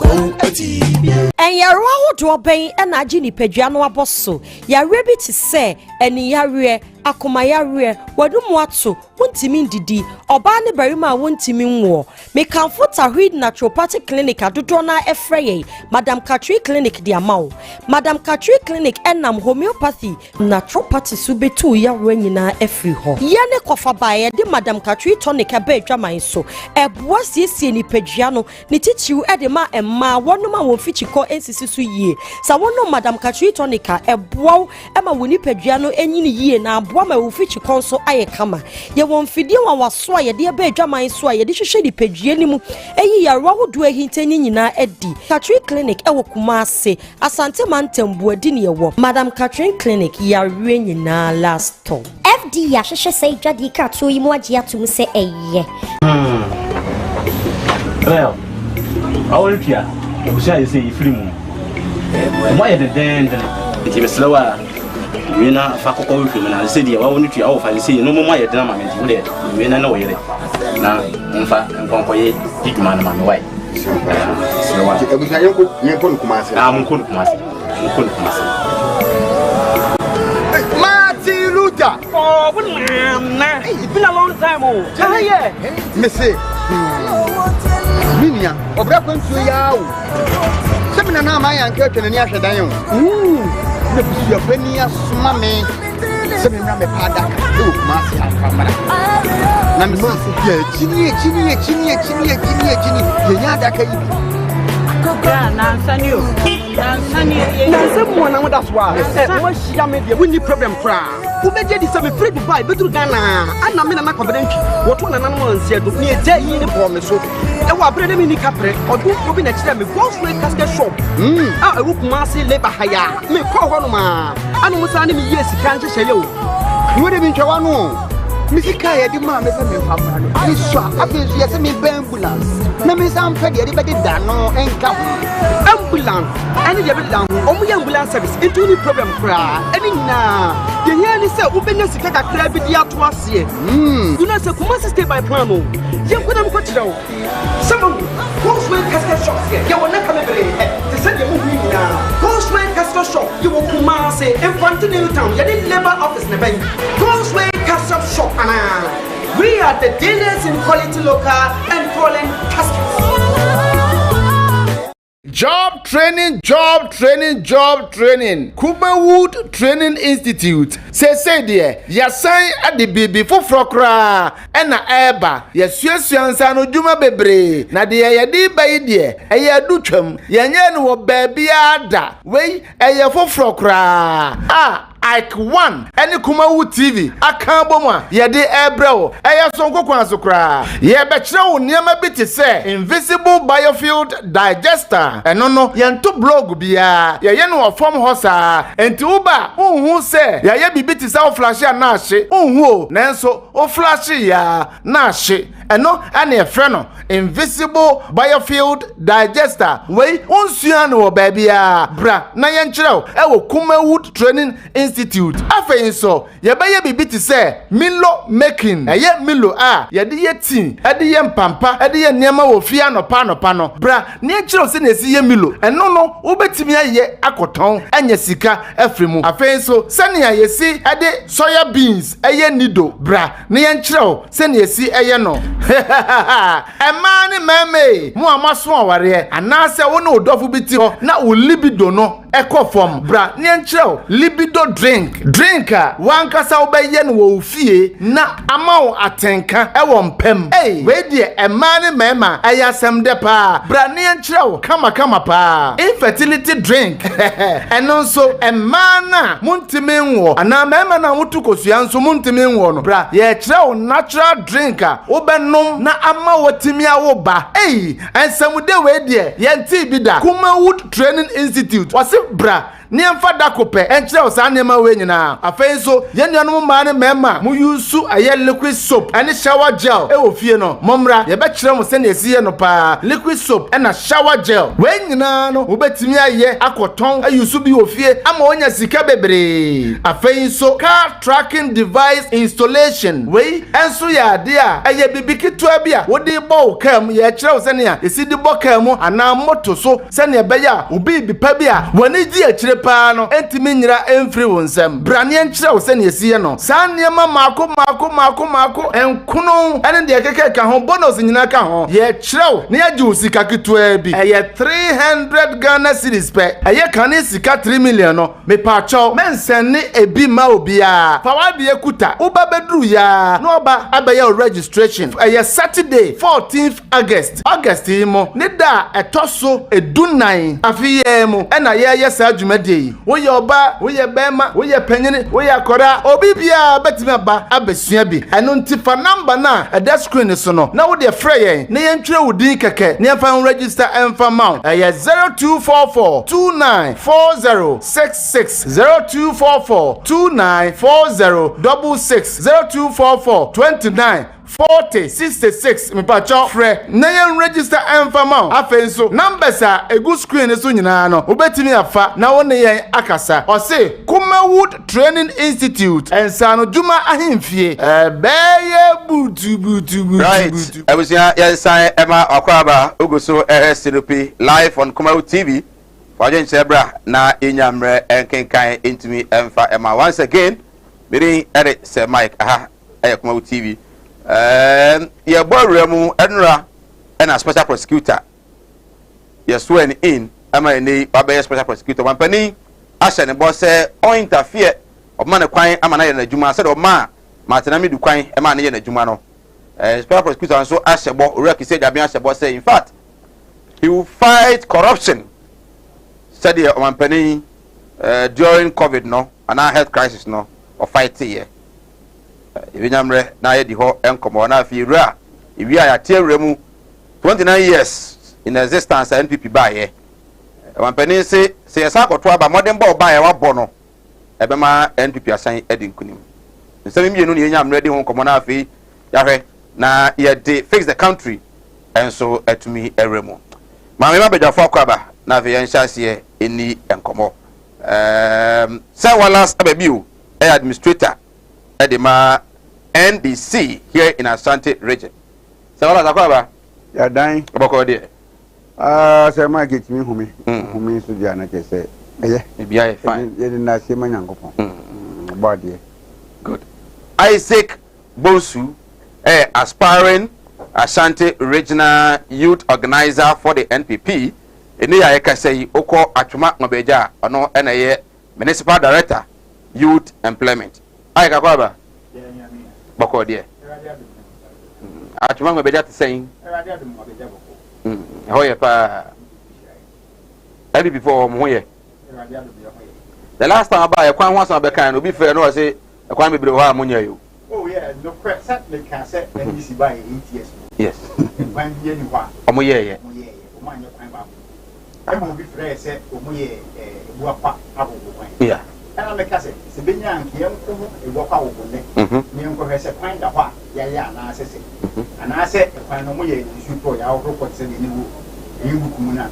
And Yarwa to obey and Ajini Pejano Abosso, Yarebi to say, and Yarie, Akumayarie, Wadumwatsu, Wuntimin Didi, Obani Barima Wuntimin War. Me comfort a read naturopathic clinic at Dudona Efraye, Madame Katri Clinic Diamau, Madame Katri Clinic and Nam homeopathy, naturopathy subetu ya wenina Efri ho. Yane kofabaye de Madame Katri tonic a bed jamaiso, a bois yesi ni Pejiano, ni tichu edema and ma one ma won fichiko ensisisu ye. Sawono Madame Katri tonica, a bow, Emma Winnie Pejiano, any ye na boama ufichi conso aye kama. Ye won fidio wa swaya dear bed jamaiso, ye disha shady Pejianimu, a ya raw do a hinteni na Eddie. Katri Clinic, ewo kumase, asante mantem buadini wo. Madame Katri Clinic, ya renyi na last time. FD ya sheshe say jadi ka to imu ajia to say eye. Well, I want to you say you free moon. Why the den it is slower. We na fakoko criminal city. I want to offer and say no more my drama and we know it. Now, in fact, I'm going to take man on my way. I'm good. Martin Luther. Oh, it's been a long time. Oh, yeah. Missy. Minia, Obrakon to Yao. Seminana, my uncle, and Yasha Dayon. Your penny, Mammy. Seminam Pada, look, Marcia, Camera. Ginny, someone that's why. What's Yammy, we need problem crowd. Who made this some free to buy better Ghana? And I'm in a confidential. What one animal said to me a day in the promise. I will bring them in the capre or do open next time. Ghost way casket shop. I will massy labor hire. Me call one man. And was sending me yes, can't say you. You would have been Chawano. Missy Kaya, the man is a new hammer. I saw a bit yes, me ambulance. No, Miss Ampedi, everybody done no and come. Ambulance. Any of it down. Only ambulance service into the problem cry. Any now. The yearly say openness to take a crab with the outwas here. Do not say Kumasi stay by Promo. You couldn't put it out. Some Ghostway casket shops here. You will not come every day. To send your movie now. Ghostway casket shop. You will Kumasi in front of Newtown. You didn't labor office in the bank. Ghostway casket shop. We are the dealers in quality local and foreign caskets. Job training. Kumawood Training Institute. Say dear, yasan at the baby for frokra and na eba. Yasuan sano juma bebre. Na de yadi by dear. Aya duchum. Yanyan wo baby ada. Way aya for frokra. Ike 1 any Kumawood TV akamboma yede ebrewo eya sonko kwanso kra ye bekire wo niam bi te say invisible biofield digester eno no ye nto blog bia ye no form hosa enti uba unhu say ye bibi te say o flash ya na ahye unhu nanso o flash ya na ahye eno ane efre no invisible biofield digester we unsua no babia bra na ye nkire e wo Kumawood Training Institute afeyin so ye baye bibi ti say milo making eye milo a ye de ye tin e de ye mpampa e de ye niam wo fie anopa no bra ne nkire se na esi ye milo eno no obetimi aye akoton anya sika afrimu afeyin so sania ye si e de soya beans eye nido bra ne ye nkire se na esi eye no emani meme mu amaso aware anase wo na odofu biti ho na o libido no ekofom bra ne nkire libido drink wankasa obeye no wo fie na amawo atenka e wo mpem we die emani mema ayasem de pa bra ne nkire kama pa infertility drink eno so emana muntimi nwo ana mema na mutukosua nso muntimi nwo no bra ye kire natural drink obenom na amawo timia wo ba ensamude we die ye nti bi da Kumawood Training Institute wase bra ne mfa da kopɛ enkyerɛ wo saa nneɛma we nyina afei nso yɛn nuanom ma ne mɛma mu use ayɛ liquid soap ane shower gel e wo fie no momra yɛbɛkyerɛ mo sɛ ne esiye no pa liquid soap na shower gel we nyina no wobɛtumi ayɛ akɔtɔn ayusu bi wo fie ama onya sika bebre afei nso car tracking device installation we enso yɛ ade a ɛyɛ bibi ketewa bi a wode bɔ wo car mu yɛkyerɛ wo sɛ ne a esi de bɔ car mu ana moto so sɛ ne ɛbɛyɛ a obi bipa bi a wɔne di akyire pa no entimi nyira emfiri wo nsɛm brane nkyerɛ wo sɛ ne esiye no saa nneɛma maako enkono ene de keke ka ho bonus nyina ka ho yɛkyerɛ wo ne yɛgye wo sika ketewa bi ɛyɛ 300 Ghana cedis pɛ ɛyɛ kane sika 3 million no mepaakyɛw mensɛne ebi ma obia fa wa de kuta uba bedru ya no oba abɛyɛ registration ɛyɛ Saturday 14th August yi mo ne da ɛtɔso edunan afiyɛ mo ɛna yɛyɛ saa dwumadi wo yɛ oba wo yɛ bɛma wo yɛ panyini wo yɛ akɔra obi bia betimi aba abesua bi ɛno nti fa number na ɛda screen so no na wo de frɛ yɛn ne yɛntwerɛ wo din kɛkɛ ne yɛmfa register ɛmfa mount ɛyɛ 0244 294066 0244 0244 29 40 66 mipacho frɛ na yɛn register ɛmfama afei nso numbers a egu screen so nyinaa no obetimi afa na wo ne yɛn akasa ɔse Kumawood Training Institute ɛnsa no dwuma ahemfie ɛbɛyɛ butu right abusia yɛn san ɛma akwaba ogoso SNP live on Kumawood TV wajen chebra na inyamre enkenkan intimi emfa ɛma once again meeting edit sir Mike aha Kumawood TV ye boru mu enra and a special prosecutor ye sworn in ama ni babeye special prosecutor one penny asha ne boss say on interfere o ma ne kwan ama na ye na adwuma say do ma matenami du kwan e ma na ye na adwuma no special prosecutor so asha bo orek say dabi asha bo say in fact he will fight corruption said the one penny during COVID no and our health crisis no or fight here Ibinyamre na ye di ho enkomo na afi ra iwi a yate mu 29 years in existence NPP ba ye one penny say yesa akoto aba modern ba oba ye wa bo no ebema NPP asan edi nkunim nsemi mienu ne yenyamre di ho enkomo na afi yahwe na ye de fix the country enso atumi eremu ma me ma bedafo akwaba na afi yen hyase eni enkomo say one last ababiu administrator Edema NDC here in Asante region. So what is that? Ya dying. About there. Say my get me humi so dia na ke say. Eh, be fine. You didn't say my nyankopon. Body. Good. Isaac Bonsu, aspiring Asante regional youth organizer for the NPP. Eni ya ka say oko atwuma ngobeja ono na ye municipal director youth employment. Ai ka kwaba bako die atuma ngobeja te saying hoye pa every before mo ye the last time about e kwan ho asan be kan no bi fe no say e kwan bebre ho a mo nya yo oh yeah no set me can set and you see by 8 years yes kwan ye ni kwa omo ye o ma nya kwan ba e mo bi fe say omo ye bua pa abo kwan yeah ana me kase se benya anke enko ho egwakwa wo bonne ni enko hwese kwan da ho a ya na asese ana ase kwan no mo ye isu to ya wo report se ni wo yibu kumuna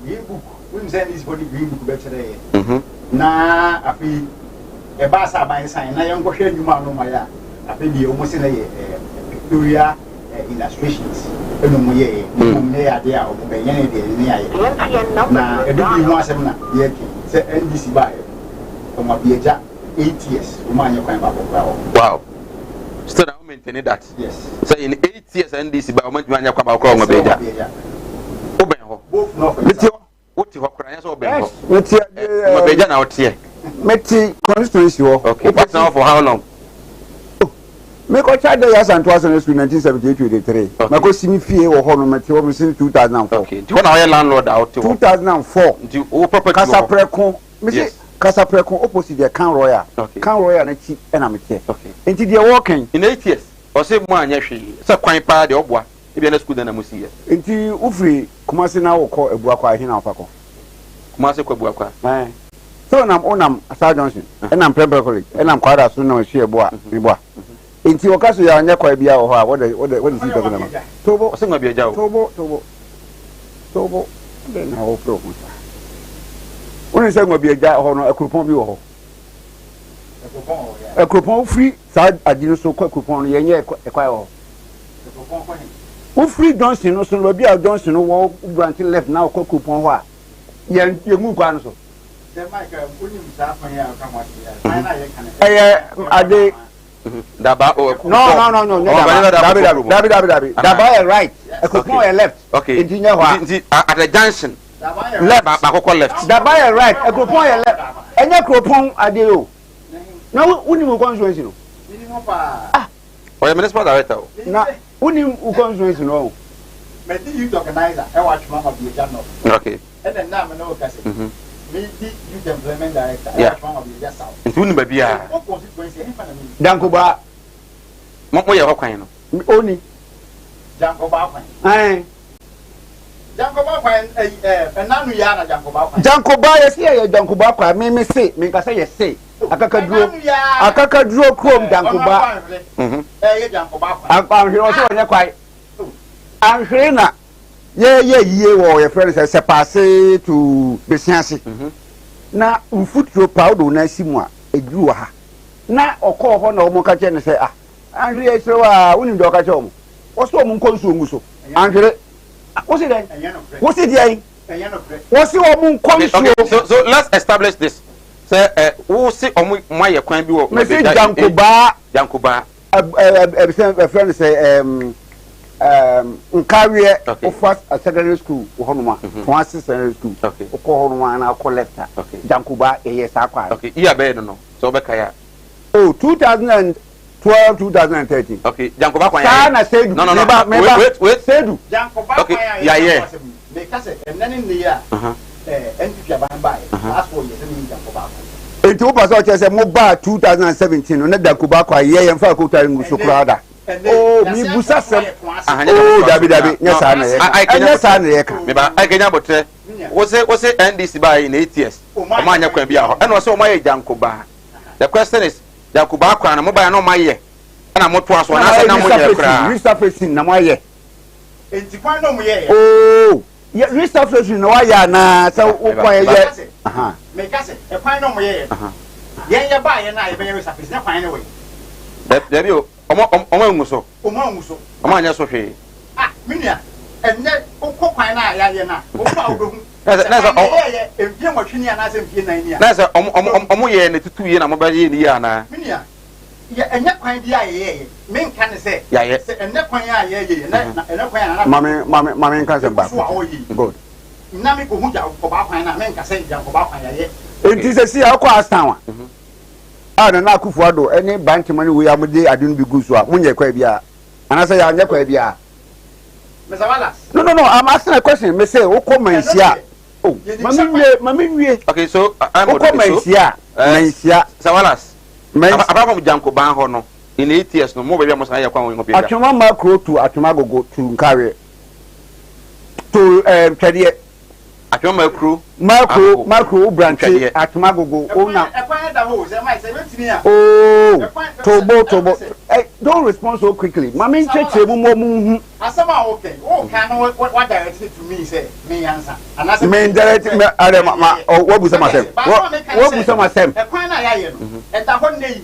yibu wim say this body yibu ku betere na afi e ba sa ban san na yenko hwe nyuma no ma ya afi di o mo se na ye pictorial illustrations eno mo ye mo ne ya de a o be yen de ni ya ye na edu bi ho asem na ye ki se NDC ba from Abieja 8 years. Wow. Still now maintain that. Yes. So in 8 years NDC by moment manya kwa ba kwa Abieja. Oben ho. Both no. Meti oti ho kran so oben ho. Meti Abieja na otie. Meti constituency ho. Okay. But now for how long? Me ko cha de yas and 1978-83. Me ko simi fie wo ho no meti wo since 2004. Okay. Do you want our landlord out? 2004. Do o property Kasa Prekon. Me say Kasa Prekon opposite the Can Royal. Okay. Can Royal na chi na me che. Okay. Enti they working in 8 years. O say mo anya hwe. Say kwan pa de obwa. E bi na school na mo si ye. Enti ufri Kumasi na wo ko Ebuakwa hin na ofako. Kumasi ko Ebuakwa. So nam Asa Johnson and I'm Prempeh College and I'm quite as soon as she boa riboa. Inti okaso ya anya kwa bia ho a what is he talking about? Tobo osenga bia jawo. Tobo then how pro. When say ngo bia ja ho no akropon bi wo ho. Akropon free sa adino so kwa akropon no yenye ekwa ho. Akropon free Johnson no so bia Johnson no wo branch left now kwa akropon ho a yemu kwa no so. Ade Daba no. Dabi. Daba right. Ekopon left. Okay. Engineer wa. At the junction. Left. Bakoko left. Daba right. Ekopon left. Enya kropon ade o. Na uni mu constituency no. Ah. Oya municipal director. Na uni mu constituency no. Me di youth organizer e wa twama ma bi ja no. Okay. And then na me no kase. Me di youth employment director e wa twama ma bi ja saw. Ntuni ba bia. Jankoba mo ye ho kwan no. Oni Jankoba kwan. Jankoba kwan nanu ya na Jankoba kwan. Jankoba ye Jankoba kwan me say me ka say ye say akakaduro krom Jankoba ye Jankoba kwan. Anhwe o so onye kwai anhwe na ye wo ye friend say passe to besianse na mfuturo powder na simu a eduru ha na okọ ho na omo ka che ne say anhwe esre wa uni ndo ka che omo oso omo nkonsu onguso anhwe wosi den wosi dia wosi omo nkonsu. So let's establish this. Say wosi omo maye kwan bi wo me say Jankoba a friend say Nkawie offers a secondary school honoma Francis secondary school okọ honoma na akọ left Jankoba yes akwa. Okay iya be no so be kaya. Oh, 2012, 2013. Okay, Jankoba kwan. Sana Sedu. No. Wait. Sedu. Jankoba kwan. Yeah. Me kase enani ne ya. NPP abanba. Last 4 years ni Jankoba kwan. Enti wo paso che se mo ba 2017 no na Jankoba kwan ye yemfa ko tare nguso krada. Oh, mi busa sem. Oh, Dabi. Nyesa na ye. Nyesa na ye ka. Me ba ai kenya botre. Wo se NDC ba in 8 years. O ma anya kwan bia ho. E no se o ma ye Jankoba. The question is Jankoba kwan na mo ba no ma ye. Na mo to aso na se na mo ye kra. Resurfacing na mo ye. Enti kwan no mo ye. Oh, yeah, resurfacing na wa ya na se wo kwan ye. Aha. Me kase e kwan no mo ye. Ye ba ye na ye be resurfacing na kwan ne we. Dabi o omo nguso. Omo anya so hwe. Ah, minia. Enne ukọ kwan na ya ye na. O ba odohu. Nasa empie mo twini ana se empie nan ni a. Nasa omo ye ne tutu ye na mo ba ye ni ya na. Minia. Ye enya kwan dia ye. Me nka ne se. Ya ye. Se enne kwan ya ye na enne kwan na. Mame nka se ba. Good. Na me ko hu ja ko ba kwan na me nka se ja ko ba kwan ya ye. Enti se si akọ astanwa. Na akufu ado ene bank money we amde adun bi guso a munye kwa bia. Ana se ya anya kwa bia. No, I'm asking a question. Me say, "O come and see." Oh, mami. Okay, so I'm o come and see. Sawalas. Apart from Jankoba ho no, in 8 years no more baby must na yakwa won bia. Atuma macro to atuma gogo to Nkawie. To Twede. Atuma macro branch atuma gogo. Oh na. Tobo. Don't respond so quickly. Mami cheche mu. Asama okay. Oh, can what directed to me say me answer. And I say me direct me are what busa masem. What busa masem. E kwan na ya ye no. E da ho nei.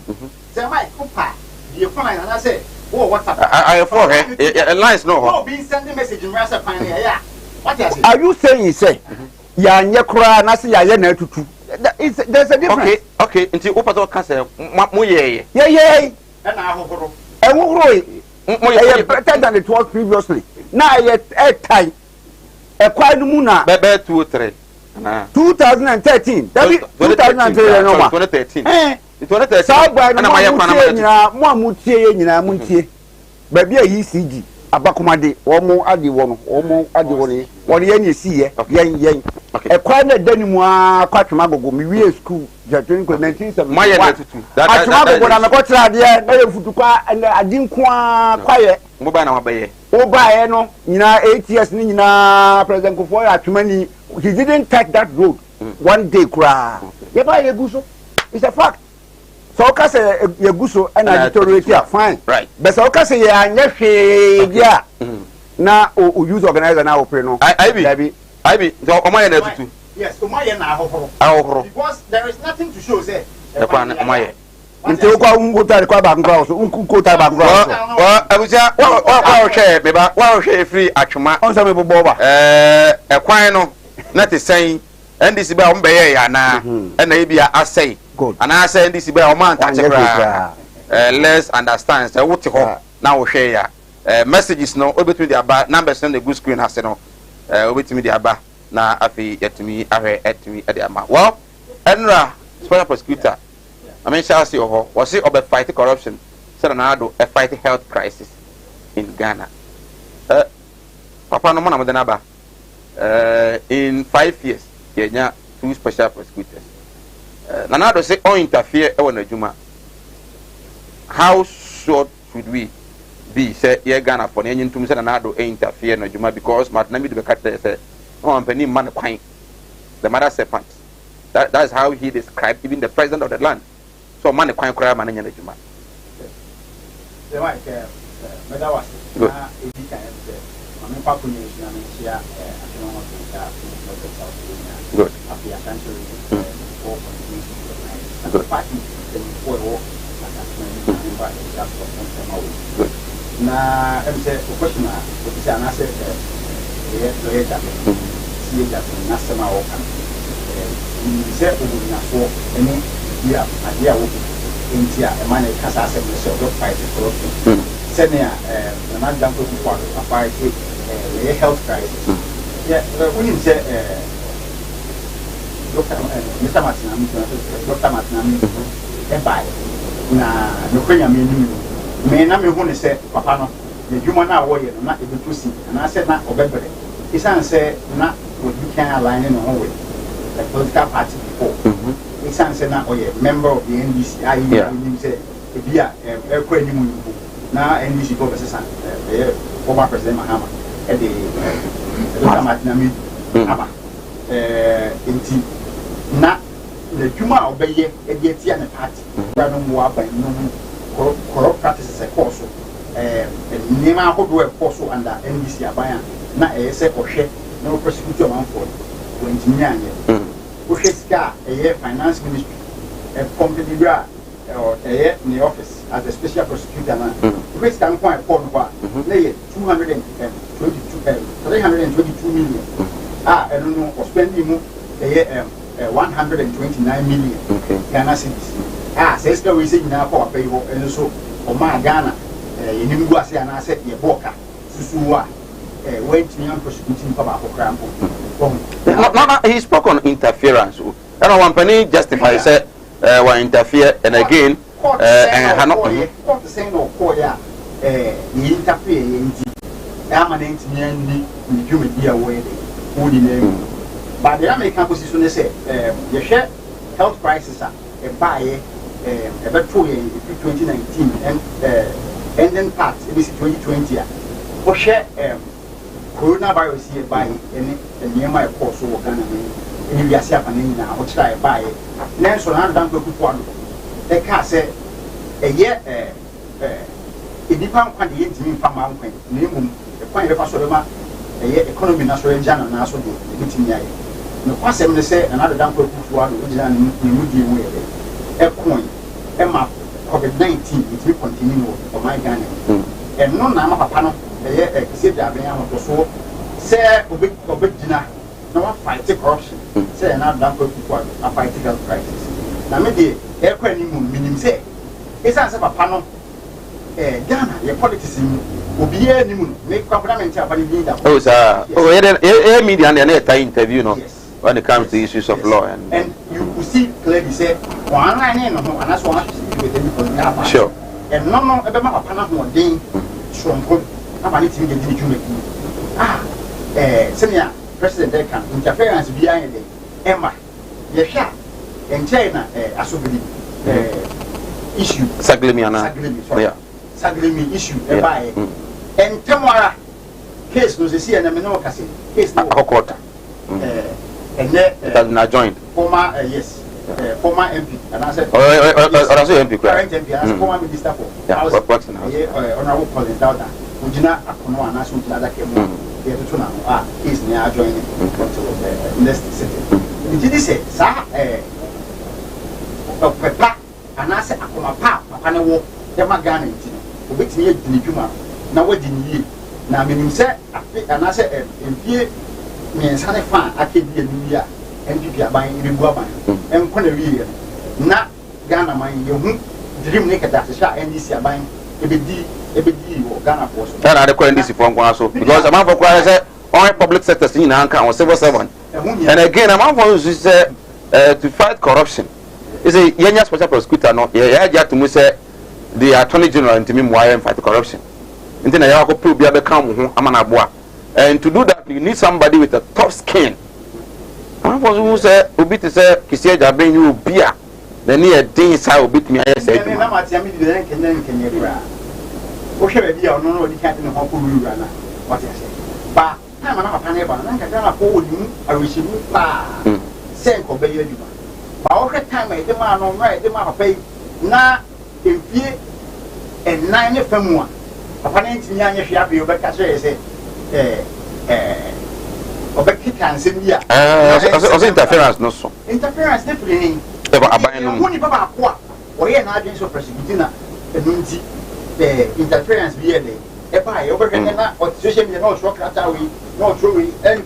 Say my kupa. The kwan and I say, "Oh, what's up?" I for her. Lines no. No, be sending message in rasa kwan ya. What you say? Are you saying say ya nye kura na say ya ye na tutu? There's a difference. Okay. Nti upato ka say mo ye. Yeah. And I hohoro. Better than it was previously. Now a time. A quite moon. 2-3. 2013. 2013. 2013. South by Mutie. Baby ECG. Abakumade. Omo adi wono. One yen see yen. A quite a denimwa quatmago. Me school. Jatuin ko 1971. Atuma go na me ko tira de na ye futukwa and adin kwa kwaye. Mo ba na wabaye. O ba ye no nyina 8 years ni nyina president Kufuor atuma ni he didn't take that road one day kura. ye ba ye guso it's a fact so ka say ye guso and editoriate here fine right but so ka say ye anya hwe dia na o use organizer na operate no I be so omaye na tutu yes omaye na ahohoro because there is nothing to show say omaye nte kwa ngota kwa ba ngwa so ngota ba ngwa so abuja wa hwe me ba wa hwe free atwoma onsa me bobo ba ekwan no na te sen ndc ba ombe ye ya na na ebia asai ana asai ndc ba o man tache kra let's understand say what ho na wo hwe ya messages no obetumi di aba numbers na the good screen has no obetumi di aba na afi yetumi ahwe etumi edi ama well enra special prosecutor I mean shall see was it about fighting corruption so na do a fight health crisis in Ghana papa no man na ba in 5 years yeah 2 special prosecutors Nanado say on interfere e won adwuma how short should we be say ye Ghana for na ntum say Nanado interfere na adwuma because matnami do be kata say on penny man kwan the mother serpent that is how he described even the president of the land so man kwan kra man nya adwuma the right meda was na ebi kan say mami papo ni na nsia good afia country for good party for good na em say question na o ti ana say lawyer that see that na sama o kan say o na so any ya adia wo intia e man e kasa say me say o fight corruption say na na dan ko ko fight the health crisis yeah when you say Dr. Martinami e bai na no kwenya me na me hu ne say papa no the human na wo ye no na e betusi na say na obebere isan say na we can align no ho with the political party before isan say na oye member of the NDC you say e bia e kwa ni mu na NDC go versus former president Mahama e de Dr. Martinami aba inti na the juma obeye e de tia ne party ra no mo aba no corrupt practices e course nima akodo e course under NDC abaya na e se kohwe no prosecutor man for engineer anye kohwe ska e finance ministry e company bra or the office as a special prosecutor na kohwe ska nko e pon kwa na ye 322 million eno no spending mu e 129 million Ghana cedis say ska we say na kwa pay ho eno so o ma Ghana ye nimgu ase ana ase ye boka susuwa went to young prosecuting papa for crime no he spoke on interference and one penny justify say one interfere and again and hano court say no call ya he interfere inti permanent ni human be aware who the name but the American position say you share health crisis e buy about 2019 and ending part it is 2020 for share coronavirus here by any nearby course of Ghana in the Asia Panina or try by Nelson and Danko Kupuano. The car said a year it depends on the engine from Mountain, name the point of Asoloma, a year economy national and Jana Naso, the meeting yay. No question they say another Danko Kupuano, which is a coin, a map, COVID-19, it will continue for my Ghana. And no Nama Pano. Say that I so say Obedina no fight corruption. Say now that people are fighting health crisis. Now maybe air minimum say it's answer Pano Ghana, your politics will be any moon, make government have that. Oh, sir. Oh, media and an interview, no, when it comes to issues of law. And you will see clearly say, one line and that's one with sure. And no, about Panama Dane from nobody to get senior president they can interference behind the Emma Yesha and China asobili issue Saglimi issue by and Tamara case no see and no case no court and it has not joined former yes former MP, and I said, MP, current MP, as former minister for housing, honorable Colin Dowda, Ujina Akono, and National Jada Kemo, is near joining next city. Did he say, Sir, Papa, and I said, Akoma Papa, and I walk the Magana, which near Dinijuma, now what didn't you? Now, meaning, sir, and I said, MP, me and Sunny Fan, I can't be a new year. NPP buying in Guaban and Connery. Not Ghana, my young dream naked that the shot and this year buying a BD or Ghana Post. That are the current from Guaso because a man for Quasi all public sector in Anka or civil servant. And again, a man for who said to fight corruption is a young special prosecutor. Not yet to say the Attorney General and to me why and fight corruption. And then I will prove the come Amanabua. And to do that, you need somebody with a tough skin. I was who said, Obi to say, Kisia bring you beer. The near things I will beat me. I said, I'm not telling you, then can you cry? What should I be or no, the captain of Hong Runner? What I say. But I'm not a neighbor, and I can afford you. I wish you would send for Bay. But all the time I demand on right, the man of pay now in fear and 9 FM 1. Upon 18 years, you have your back as I say, interference no so. Interference definitely. When you papa kwa, or you na against prosecuting na enunti interference be there. E pa e obere na or social media no shock that way, no throw we and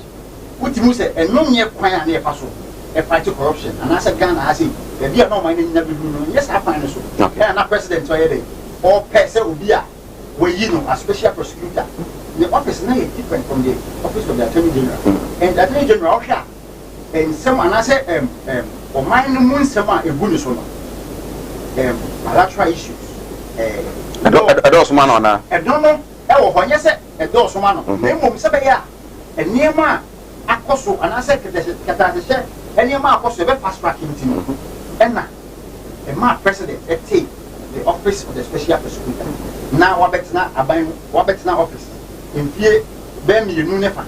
what you say and no nye kwan na e fa so. E fight corruption and as a Ghana has it. E be no mind na be no. Yes I find so. Yeah na president so here or person obi a we you know a special prosecutor. The office now is different from the office of the Attorney General. And the Attorney General, and some, and I say, or mine, moon, some are a bonus on bilateral issues. A dose man on a don't know, when you say a dose man, name of Sabaya, and near my Akoso, and I said, Catasha, and near my Akoso, a fast tracking team. And now, a mark president, a take the office of the special prosecutor. Now, Wabet's not a buying Wabet's not office. In fear, Ben, you know, never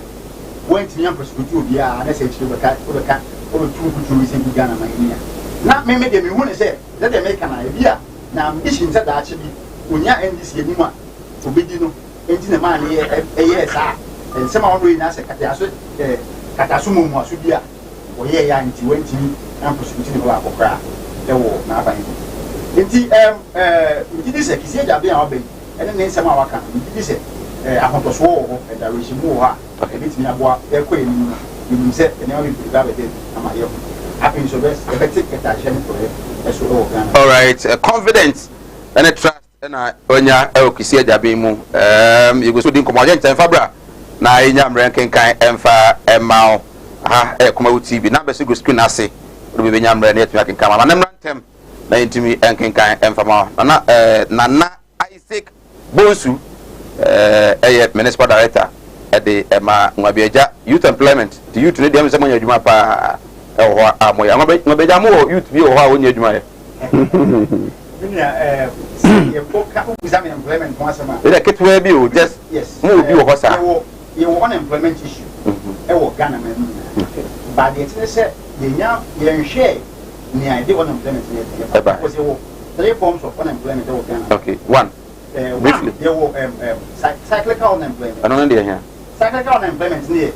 went to young prosecutor, yeah, and I said, over 2 weeks in Ghana, my ear. Not maybe they want to say that they make an idea. Now, ambition said that actually, when you end this year, to be dino, engine a man here, and some already now say, Catasumo Masubia, or yeah, and 20 and prosecuting black or crap. There were not by it is a Kisia being obeyed, and then some of our country. It is I want to swore and I wish more. It's me about their queen. You said, and now you develop it. I'm happy so best. All right, confidence and a trust. And I, when you are Kisia Jabimu, you go to the commodity and Fabra. Now, in your ranking kind and far and mouth. Kumawood TV. Now, basically, screen I say, will be young and yet I can come on. I'm not them. To me and can kind and far. Nana Isaac Bonsu. Municipal director at the Mabiaja Youth Employment. The youth need them someone you pa or youth be or how when you do employment once a month. Just yes, move you unemployment issue. Ghana, but the said the share the idea unemployment because there were 3 forms of unemployment. Okay, one. Briefly, there were cyclical unemployment. I don't know here. Cyclical unemployment near a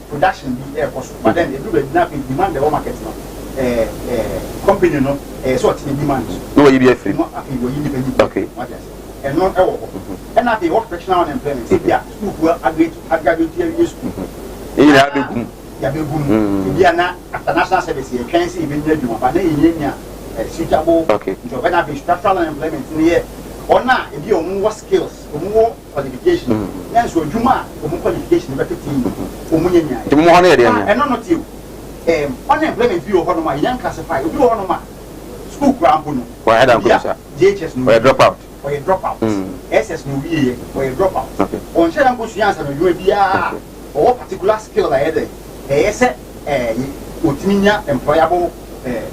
production be air possible, but then they do nothing demand the market. Company no sort of demand. No, you be free. Okay. And not all. And not the work professional unemployment. Yeah, school agree to graduate school. Yeah, after national service, you can't see even you, but then suitable. Okay. So when I be structural unemployment in here. Or not, if you have more skills, more qualification, then so you more qualification, better team, and not you. Unemployment view of my young classified, you are my school ground, or JHS, or a dropout, or a dropout, SS no year, or a dropout. On Sharon Bush answer, you will be or particular skill I had a set Utminia employable.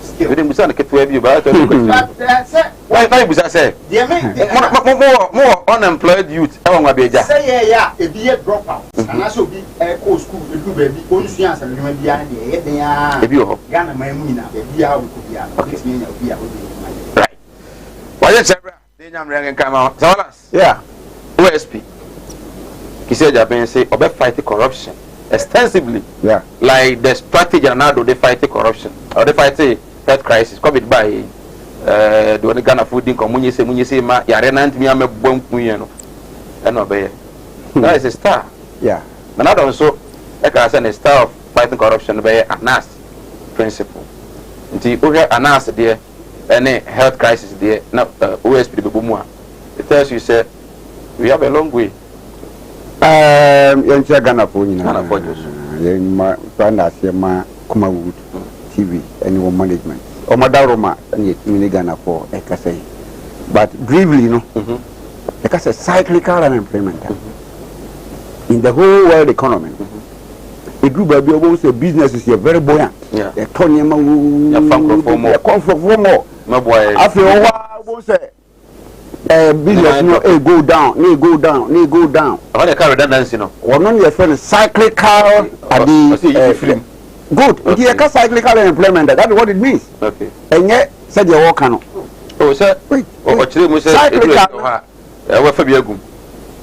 Skill. We didn't get to you, but that's it. Why was I say? More unemployed youth. Say, yeah, a be a dropout. And also be a co school, the good baby, only science and human behind the head. They are Ghana, my moon, baby, I will be out. Right. Why is every day come out? Yeah. OSP. He said, Japan say, about fighting corruption extensively. Yeah. Like the strategy now do they fight corruption or they fight health crisis COVID by the one Ghana food in community say when you say ma yare na ntimi am bom kuye no e no be that is a star. Yeah. And I don't so I can say a star of fighting corruption by ANAS principle. Until we have ANAS there any health crisis there now OSP the bumwa. It tells you say we have a long way. Yencha Ghana for you know. Kumawood TV and management. Or Madaroma and yet in Ghana for Ekase. But briefly, you know, Ekase cyclical unemployment in the whole world economy. A group of people say businesses are very buoyant. Yeah. They're turning more. After a while, won't say. Business no go down. I want to carry redundancy no. One on your friend cyclical good. It is cyclical employment. That's what it means. Okay. And yet said you walk no. Oh sir. Oh actually we say cyclical. We fa biagum.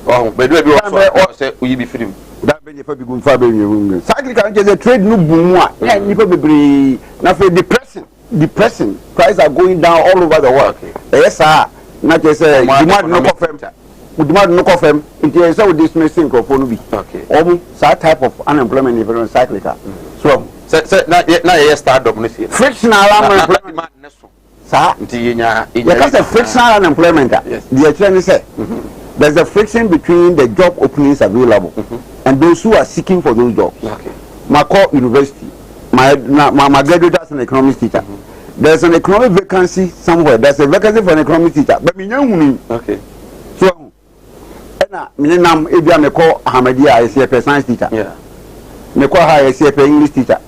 Oh be do bi o say we be free. That be fa biagum fa be you. Cyclical is a trade no boom a. Yeah, nipa bebre na for depressing. Prices are going down all over the world. Yes sir. Not just demand no confirm. Demand no confirm. It is so dismissing for be. Okay. That type of unemployment is very cyclical. So now start up this year. Frictional unemployment. Sir, because the frictional unemployment, the attorney said, there's a friction between the job openings available and those who are seeking for those jobs. Okay. Mako University, my graduate as an economics teacher. There's an economic vacancy somewhere. There's a vacancy for an economic teacher. But me know okay. So, me name Ebia me call Ahmedia as a science teacher. Yeah. Me call her as a English teacher.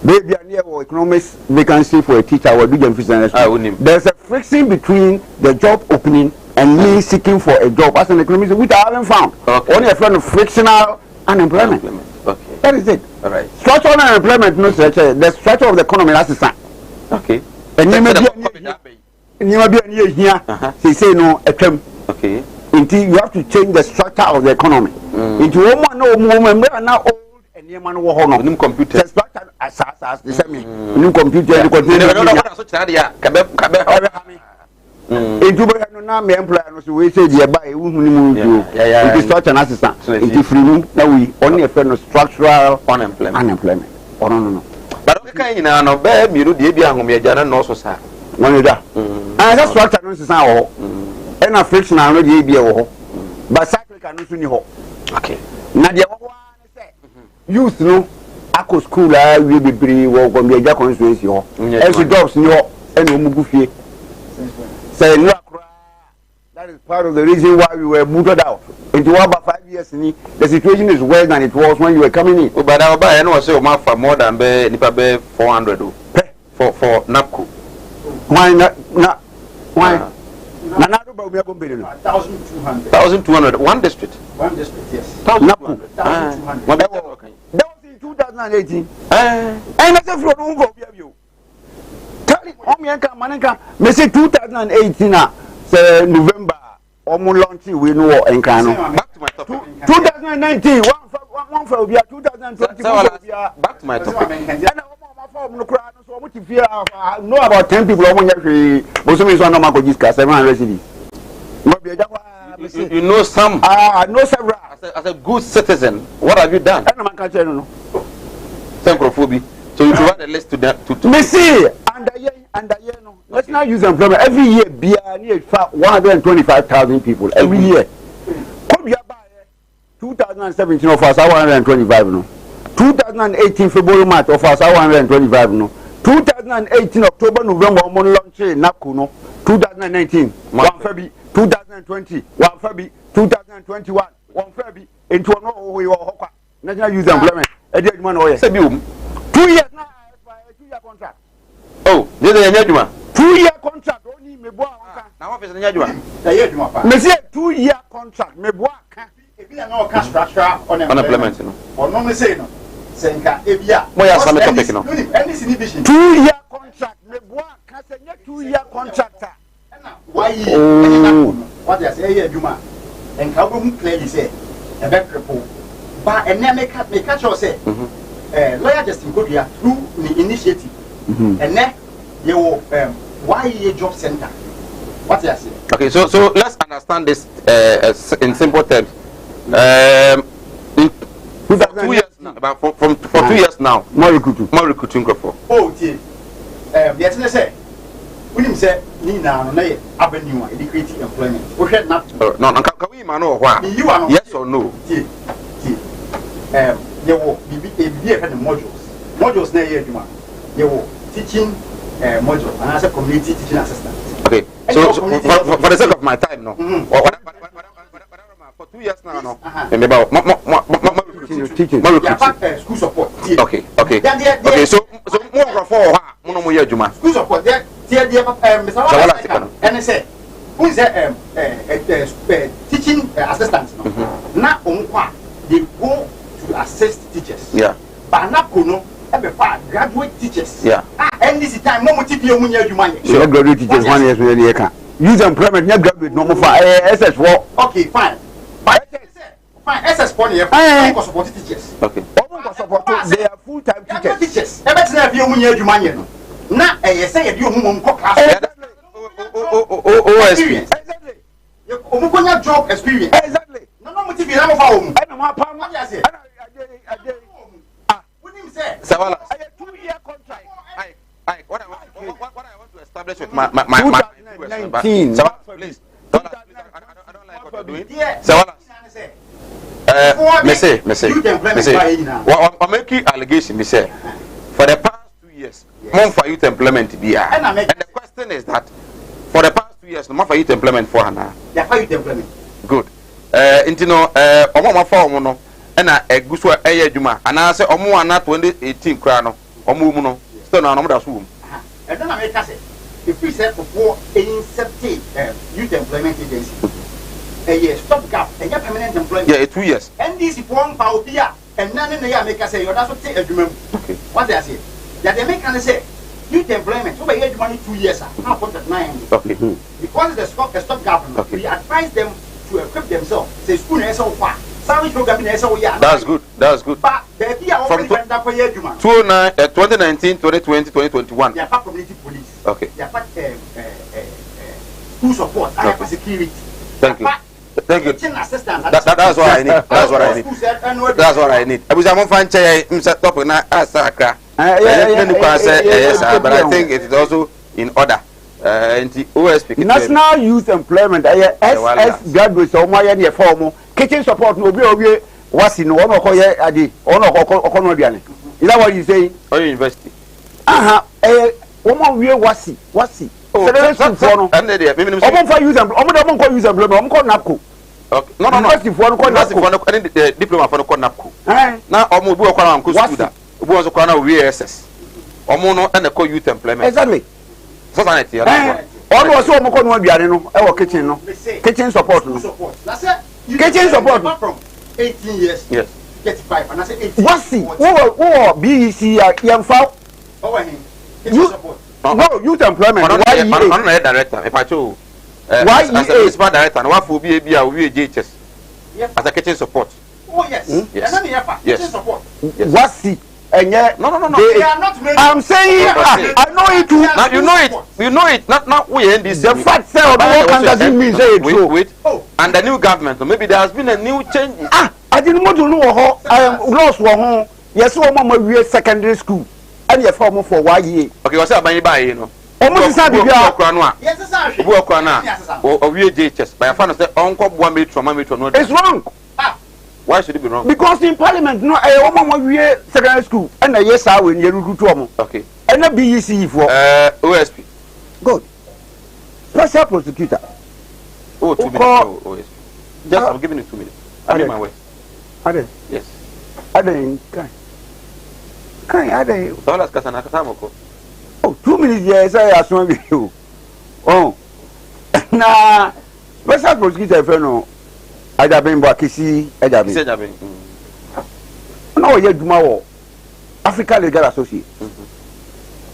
Baby, I near economics vacancy for a teacher. What do you understand? There's a friction between the job opening and me seeking for a job as an economist, which I haven't found. Okay. Only a friend of frictional unemployment. Okay. That is it. All right. Structural unemployment, no structure. The structure of the economy, that's the sign. Okay. And you may be here. They say no, a term. Okay. Until you have to change the structure of the economy. Into woman, no woman, we are now old and you man will hold on. Computer. The structure as the same. New computer. Into now, me employer, so we say, dear, by whom you it is such an assistant. It is free. Now we only a friend of structural unemployment. Oh, no. But okay, now no bad, you do the Abian, me, Jana, no, so sad. One of that. And that's structure, no, is now. And a friction, I know the ABO. But cyclical, no, soon. Okay. Nadia, youth, no, Ako school, I will be free, walk on the Jack constituency. Every jobs, no, and no Mugufi. Say, no, that is part of the reason why we were moved out. Into about 5 years, the situation is worse than it was when you were coming in. But I'll buy anyone say for more than 400 for NAPCO. Why not? Why? Nanado we are going to 1,200. One district. One district, yes. 1,200. That was in 2018. And that's a flow over you. Tell him, Manaka, may say 2018, November. Launching we know in Kano. Back to my topic. 2019, one for 2020. Back to my topic. Know about 10 people. You know some. I know several. As a good citizen, what have you done? Xenophobia. So you provide a list to them. See, let's not use employment. Every year, be near 125,000 people. Every year. 2017 of us 125 no. 2018 February March of us 125 no. 2018 October November launch NAPCO no. 2019 1 February 2020 1 February 2021 1 February into no we were national youth employment. 2 years now, 2-year contract. Oh, this is a 2-year contract. Only me boy. Now, what is the Monsieur 2-year contract. Me boy. no cash structure unemployment no or no me say no senka ebia mo ya some topic no any division 2-year contract me boa ka say 2-year contractor why what they say here adwuma enka wo mu clearly say e be cripple ba ene me catch you say lawyer Justin Godia through the initiative ene you why job center what they say. Okay, so let's understand this in simple terms. For 2 years now, about for 2 years now, more recruiting for. Oh, dear. Yes, I say. When him say, Nina, no, avenue, educating employment. We had not. No, can we man or what? You are yes or no? You will be a modules. Modules near you. You will teaching module and as a community teaching assistant. Okay, so for the sake of my time, no. For 2 years now, no. And about teaching, school support. Okay. So more for more Juma. School support. There, Mr. And I say, who is teaching assistants? Now, they go to assist teachers. Yeah. But not graduate teachers. Yeah. And this is time no motive you sure, graduate teachers 1 year really can use employment not graduate no more for SS4. Okay, fine. But fine, SS4 here for support teachers. Okay. Support they are full-time teachers. Everything have you no. Na say you class. OSP. Exactly. You job experience. Exactly. No motive you am for home. What you say? Savala. 2-year contract. What I want to establish with my 2019. Savala, please. I don't like what you're doing. Savala. I'm making allegation. Me say for the past 2 years, more for youth employment be. And the question is that for the past 2 years, no more for youth employment for Hana. Yeah, for youth employment. Good. Intino, omo for omo no. Ena egusu eye adwuma ana se omo ana 2018 kra no omo mu no still na omo da so wum e don na make say if we say for incepted youth employment agency a year stop gap and permanent employment yeah 2 years NDC for pa obia and none na ya make say you da so take adwuma okay what they say that they make can say youth employment over here adwuma 2 years how contract 9 okay because the stop gap okay. We advise them to equip themselves say school na so far. That's good. But from 2019, 2020, 2021. They are community police. Okay. They are school support. Security. Thank you. That's what I need. That's what I need. I was on fine chair. But I think it is also in order. National Youth Employment SS graduates or my formal kitchen support no be what's in one of adi or no is that what you say? Or university? Woman we wasi no diploma for no now omo bi okwa na school da obi was okwa na VSS omo no na ko youth employment exactly society all was so moko no aduane no e wo kitchen no kitchen support no kitchen support from 18 years yes 35 and I say 18 wasi wo BEC yamfa you support no youth employment why you no director if I show why as a principal director and what for be a we JHS as a kitchen support oh yes yes kitchen support wasi no. They are not ready. I'm saying I know it too. Now you know it. Not we end this. The fact that doesn't mean say it true. Wait. And the new government, so maybe there has been a new change. I didn't want to know how I am lost one. Yes, mama we secondary school. And you form for 1 year. Okay, what's up by you know? Almost said yes, sir. We or we JHS. By a fan say uncle 1 meter from 1 meter no. It's wrong. Why should it be wrong? Because in parliament, no, a woman we secondary school, and a yes, I will recruit to okay. And a BEC for OSP. Good. Special prosecutor. Oh, 2 minutes. OSP. Just I'm giving you 2 minutes. I'm in my way. Are they? Yes. Are they? Are they? Dollars Casanacamoko. Oh, 2 minutes, yes, I assume you. Oh, now, special prosecutor, no. Ajaben bo akisi Ajaben. Ajaben. Na o ye dwuma wo Africa Legal Associate.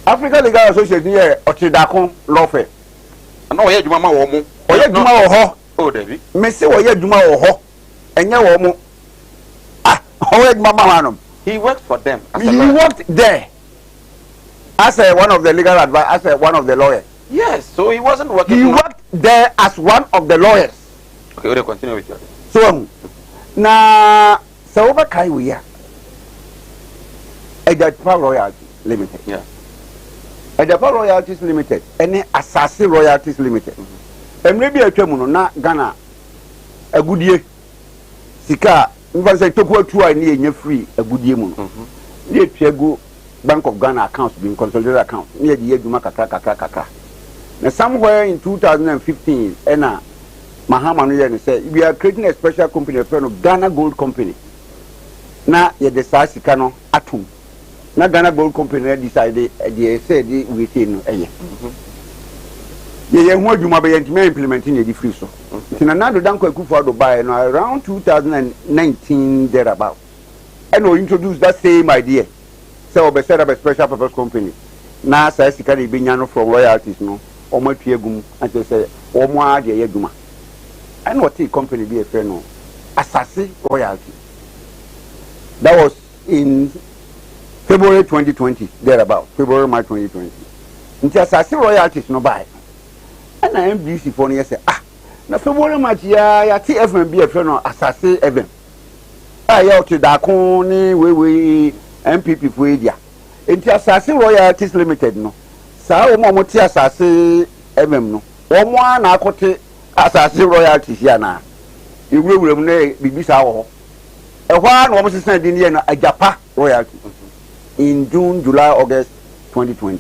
Africa Legal Associate ni e otidakon law firm. Na o ye dwuma ma wo mo. O ye dwuma wo ho. Oh David. Me say o ye dwuma wo ho. Enye wo mo. Ah, o ye dwuma ma hanom. He worked for them. He worked there as one of the legal advisors, as one of the lawyers. Yes, so he wasn't working. He worked there as one of the lawyers. Okay, we'll continue with you. So, now, so over Kaiwea, a Japan Royalties Limited. Yeah. A Japan Royalties Limited, any Assassin Royalties Limited. And maybe a Tremuno, not Ghana, a good year. Sika, if I took what 2 I need free, a good year. Near Piago Bank of Ghana accounts being consolidated account near the Yeduma Kaka. Now, somewhere in 2015, Enna Mahamanu said, we are creating a special company, a friend of Ghana Gold Company. Now, you decide Sikano Atum. Now, Ghana Gold Company decided, they said, we say no. Yeah, what you might be implementing a free so. In another Danko Kufuado by around 2019, thereabout. And we introduced that same idea. So, we set up a special purpose company. Now, says the Caribbean from royalties, no, or my Piagum, and they say, or more, the Yaguma. And what the company be a friend of Assassin Royalty. That was in February 2020, thereabout, February, March 2020. Until Assassin Royalties no buy. And I am busy for me, say, now February, March, yeah, TFM be a friend of Assassin Evan. I out to Dakoni, we MPP for India. Until Assassin Royalties Limited, no. Sao Momoti Assassin Evan, no. One I could Assassin Royalties, yana. You will remain Bibisa. A one almost sent in a Japa Royalty in June, July, August 2020.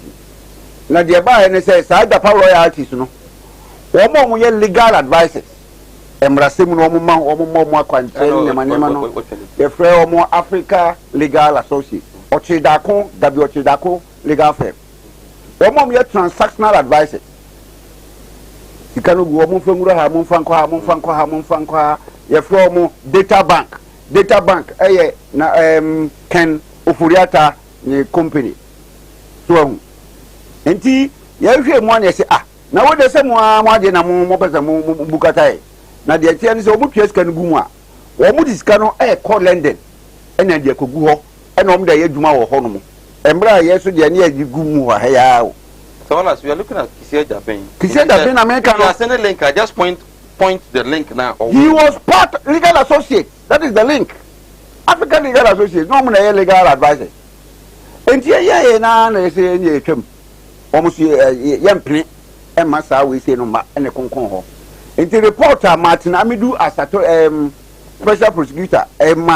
Now, the above and says, I Japa Royalties, no. One more legal advices. Embrasim no more content, the Frey more Africa Legal Associate, Ochidako, Ochidako Legal Firm. One more transactional advices. You can go Munfanko, your from data bank, Ken Ofuriata company. So, and tea, you hear one, you say, now what the same one, did a Bukatai. Now the Italians are much can go or Mudiscano air called London, and then they could go and on the Yeduma or Honomo. And Bra, yes, the near Gumu, hey. So as we are looking at Kisia Japan. Kisia Japan American. I send a link. I just point the link now. He was part legal associate. That is the link. African legal associate. Normally legal advisor. And here, now they say any term. Almost young play. And Massa we say no ma and a concon. And the reporter Martin Amidu as a special prosecutor. And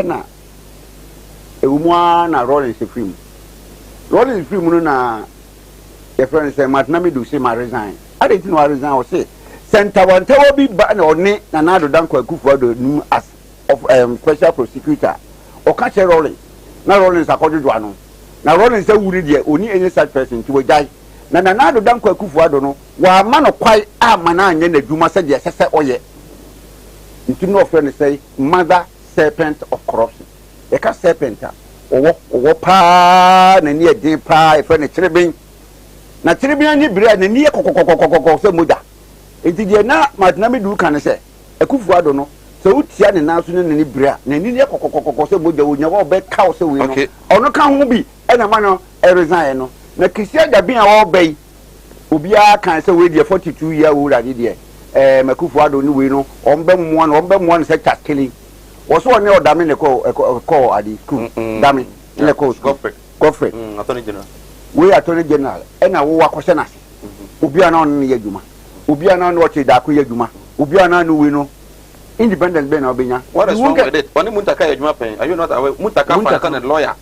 now a woman a rolling supreme. Rolling free Mununa, your friend said, Matnamidu say my resign. I didn't know I resign or say. Santa one tell be ban or ne, and I don't for the new as of special prosecutor or catch a rolling. Now rolling is according to one. Now rolling say, would you only any such person to a die? Nanado Danko Kufuadono, while man of quite a man and then the Duma said, yes, I oh, yeah. You know, friend say, mother serpent of corruption. A cat serpent. O pa na ni ede pa e fe ne chirebin na chirebin ni bere na ni kokokokokoko se moda enti de na madina me du kan se Akufuado no se utia ne na so ne ni bere na ni kokokokoko se moda wo nya wo be kaw se we no ono ka ho bi e na ma no e resign no na Kisia Japan a wo be obi a kan se we de 42 year old ade de Akufuado ni we no ombe mo no se chaskeli was one near Damine call at the school. Damine, in the coast, Godfrey, Attorney General. We Attorney General, and I will question us. Ubiana on Yajuma, Ubiana watch it, Dakuyajuma, Ubiana no wino, independent Ben Obina. What is wrong with it? Only Muntaka Yajuma paying. Are you not aware? Muntaka and lawyer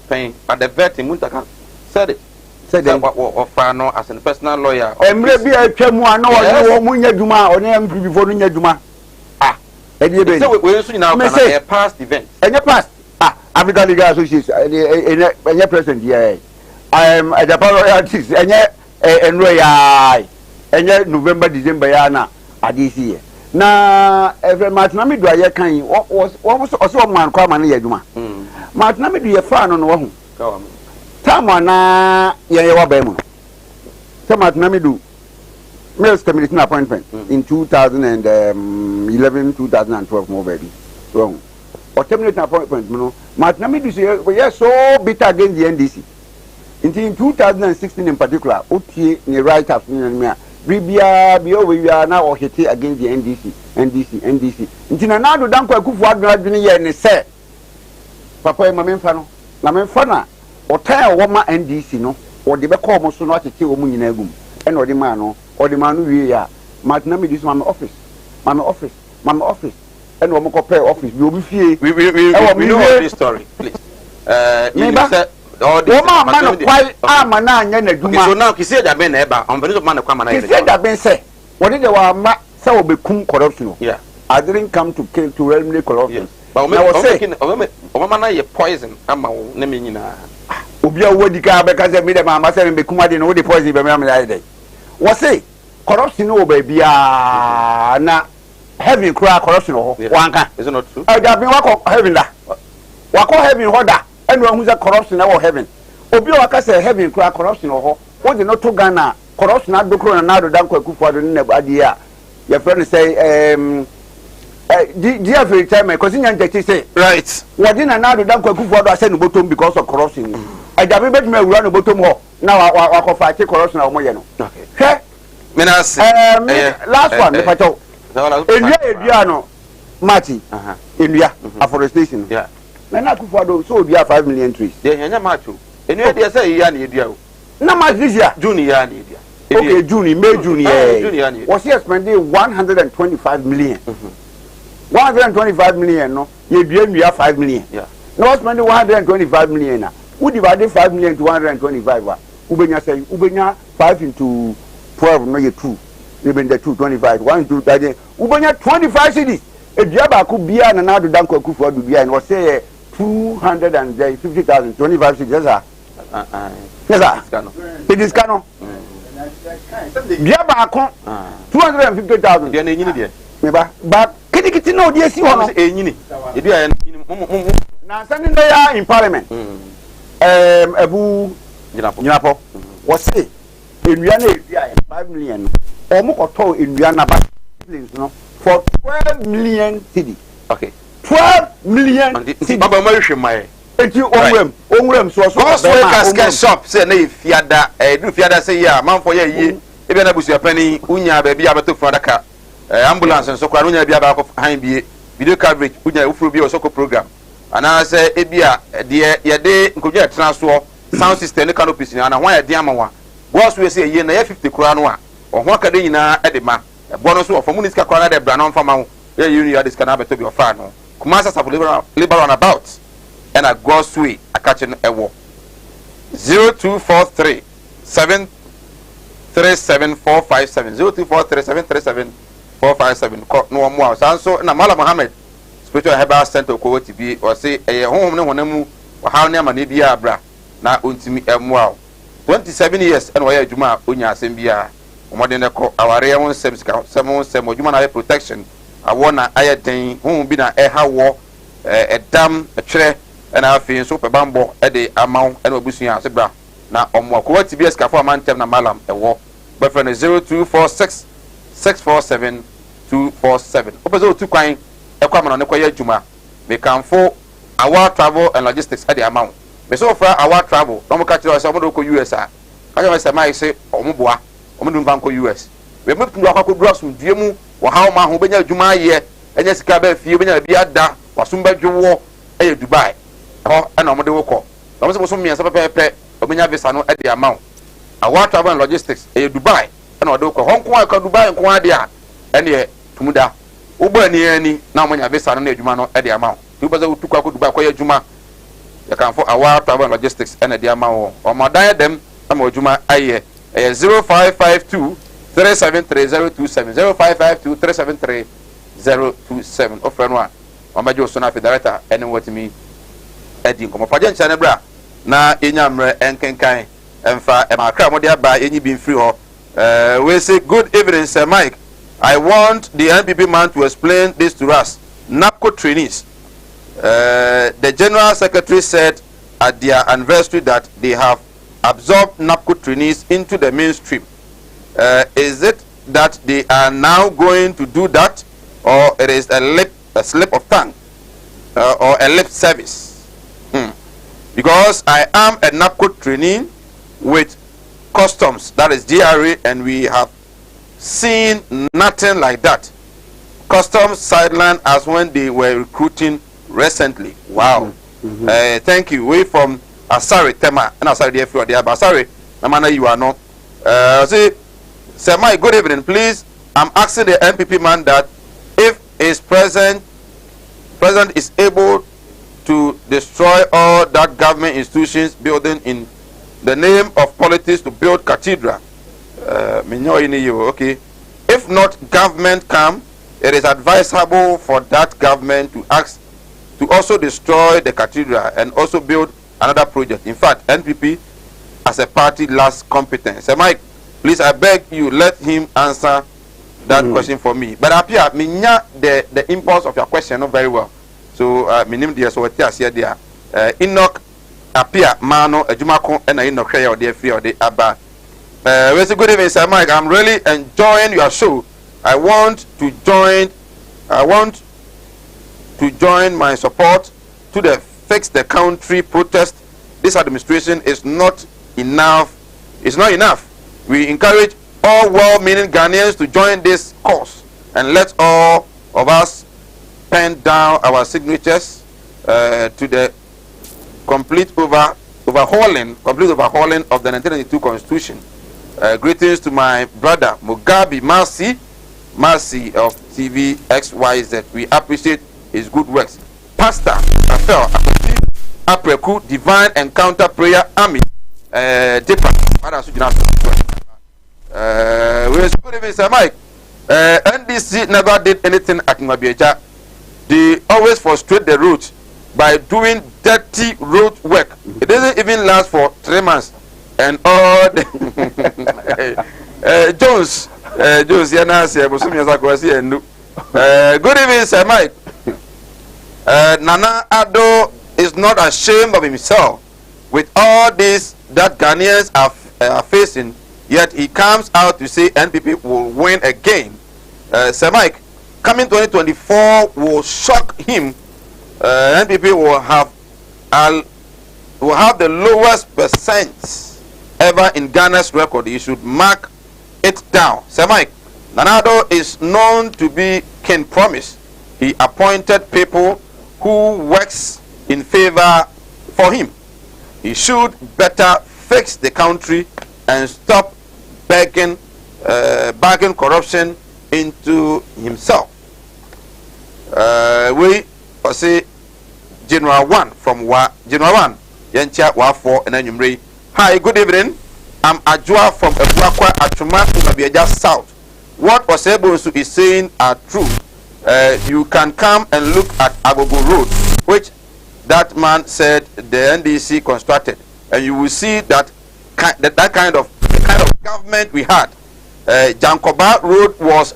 paying at the vet in Muntaka said it. Said what Fano as a personal lawyer. And maybe I came one or Munyajuma or name before Nujuma. So we also now a past event. And your past, African Legal Association, and your president, yeah. I am a Japan royalties, and yet, and November, December, Yana, at this year. na every matna me do aye kan wo so man kwa man ye adwuma matna me do ye fa no no wo hu tama na ye wa ba mu so matna me do male termination appointment in 2011 2012 more baby wrong or termination appointment no matna me do say we so bitter against the NDC in 2016 in particular otie ni right up ni Bribia be over we are now or hit against the NDC. Intina nado danko akufu adwene ye ne se. Papa ma memfa no. Na memfa na o tan wo ma NDC no. O de be call mo so no atete wo mu nyina agum. E na o de ma no wie ya. Matna me dis ma office. Ma office. E na o mo ko pay office bi obi fie. We know this story, please. You said all this man quite na anya na duma. So now kisi da ben na eba on venizo man kwa na eba. Kisi da ben say what did the ma say obekum corruption. Yeah. I didn't come to kill to eliminate corruption. But I was saying o na ye poison ama wo na me nyina. Obi a wo dika be ka say me dem ama say me bekum ade no wo de poison be me am ya dey. Wo say corruption no ba bia na heaven cry corruption ho. Wanka. Is it not true? I da bin wako heaven da. Wako heaven ho da. And who's a corruption or heaven. Obi waka say heaven cry corruption or what the not to Ghana corruption not do crown now than quick for the nebadia. Your friend say dear for time because in say right. What in another than quick for the send bottom because of corruption. I don't bet me run a bottom hole. Now I fight corruption or moyano. Okay. Menas last one if I talk. Indiano Mati India afforestation. Yeah. Na Kufuado so be 5 million trees. Dey nya macho. Enu dey say ya na edia o. Na ma this year June ya na edia. Okay, June, May, June yeah. Was he spending 125 million? 125 million no. You be 5 million. Yeah. No spending 125 million na. Who divided 5 million to 125 wa? Ubenya say ubenya 5 into 12 no you 2. Even the 225 1 into that ubenya 25 cities. Ediaba ku bia na na do danko Kufuado bia and was say 250,000 25 cities sir. Yes sir. It is canon. Diaba ku 250,000. Dia na enyini dia. Meba but kiti no dia si ho no enyini. Ebi ya na sending there in parliament. Ebu Nyinapo was say enua na ebia 5 million. Omo koto enua na ba please no for 12 million cedi. Okay. 12 million cedi. Baba ma hwe mai. Enti onwem so Cosway shop say na fiada du fiada say ya manfo ya yie ebe na busu apani unya ba bia beto fun adaka ambulance nso kwa unya bia ba ko han bie video coverage unya ufuro bia osoko program ana say ebia de ye de nkodwa transfer sound system ne canopies ni ana hwan ya de amawa Cosway say ye na ye 50 kura no a ohun akade nyina e de ma ebo no so ofomu ni sika kura na de bra no mfama ho ye you ya de sika na beto bi ofa no Kumasa sapo liberal on about and a Cosway a catching a war 0243 737 457 0243 737 457 no more so na Mala Mohammed spiritual herbal center ko ti bi o say e honhom ne honamu wa ha ne amane bi abra na ontimi emwa 27 years and why adwuma onya asem bia omode ne ko aware won sem sika sem adwuma na protection awona ayeden honhom bi na e ha wo edam etwere na afin so pe bambo e de amaw e na obusuan asebra na omwa ko wati bi escafo amantem na malam ewo boyfriend 0246 647 247 opezo otu kwan e kwa mana ne kwa ya adwuma me kanfo our travel and logistics e de amaw me so fra our travel no mo ka kire so mo do ko US a ka je se mai se omoboa omodu mfa ko US we mo tun akwa ko drosum duemu wo hawo ma ho benya adwuma ye enya sika ba fie benya bi ada wasum badwo e Dubai ho ana omode woko na mo so miensa pepe obenya visa no e de amount our travel and logistics e Dubai ana ode woko ho nko aka Dubai nko ade a ene tumuda ugbo ani na mo nya visa no na adwuma no e de amount tu baza utukwa ko Dubai ko ya adwuma ya kan for our travel and logistics ene de amount o mo dan dem ama adwuma aye 0552 373027 0552 373027 offer no a Mamajo Sona Federata and what me Eddie come for Jan bra na enyamre enkenkan emfa emakra mo dia ba enyi bin free ho we say good evening sir Mike I want the NPP man to explain this to us. NAPCO trainees. The General Secretary said at their anniversary that they have absorbed NAPCO trainees into the mainstream. Is it that they are now going to do that, or it is a slip of tongue, or a lip service? Because I am a NAPCO trainee with customs, that is GRA, and we have seen nothing like that. Customs sideline as when they were recruiting recently. Wow. Thank you. We from Asari Tema and Asari the FU there, but sorry, Namana, you are not. See, Sir Mike, good evening. Please, I'm asking the NPP man that if his president is able to destroy all that government institutions building in the name of politics to build cathedral. Okay. If not government come, it is advisable for that government to ask to also destroy the cathedral and also build another project. In fact, NPP as a party lacks competence. So Mike, please, I beg you, let him answer that question for me. But appear the impulse of your question not very well. So my name is there. Enoch appear mano ejumako and Enoch here or the free or the abba. Good evening, Sir Mike. I'm really enjoying your show. I want to join my support to the Fix the Country protest. This administration is not enough. It's not enough. We encourage all well-meaning Ghanaians to join this cause and let all of us pen down our signatures to the complete overhauling of the 1992 Constitution. Greetings to my brother Mugabe Mercy of TV XYZ. We appreciate his good works. Pastor Rafael Apreku Divine Encounter Prayer Army. Mr. Mike. NDC never did anything at Mabieja. They always frustrate the route by doing dirty road work. It doesn't even last for 3 months. And all the Jones, good evening, Sir Mike. Nana Addo is not ashamed of himself with all this that Ghanaians are facing, yet he comes out to say NPP will win again. Sir Mike, coming 2024 will shock him. NPP will have the lowest percent ever in Ghana's record. He should mark it down. Sir Mike, Nanado is known to be King Promise. He appointed people who works in favor for him. He should better fix the country and stop bagging corruption into himself. We say General 1 from General 1 Yencha Wa4 and then hi, good evening. I'm Ajua from Ebuakwa Atuma Unabiaja South. What Osebosu is saying are true. You can come and look at Agogo Road, which that man said the NDC constructed, and you will see that kind of government we had. Jankoba Road was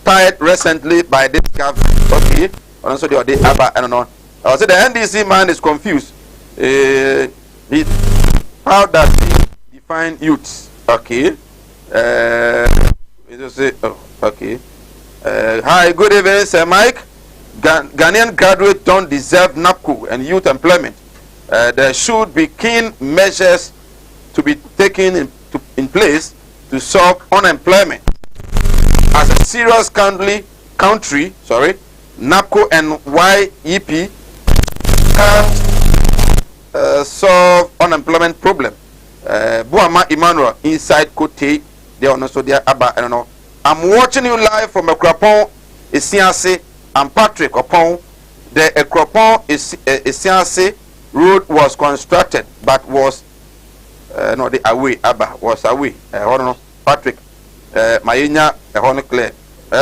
tied recently by this government. Okay, also the I don't know. I say the NDC man is confused. How does he define youths? Okay. Okay. Hi, good evening, Sir Mike. Ghanaian graduates don't deserve NAPCO and youth employment. There should be keen measures to be taken in place to solve unemployment. As a serious country, NAPCO and YEP can't solve unemployment problem. Buama Emmanuel inside Kote, they are also there. I don't know. I'm watching you live from Ekrapon, Isianse, and Patrick Opon. The Ekrapon Isianse road was constructed, but was no the away. Abba was away. I don't know. Patrick, Mayenya, clear.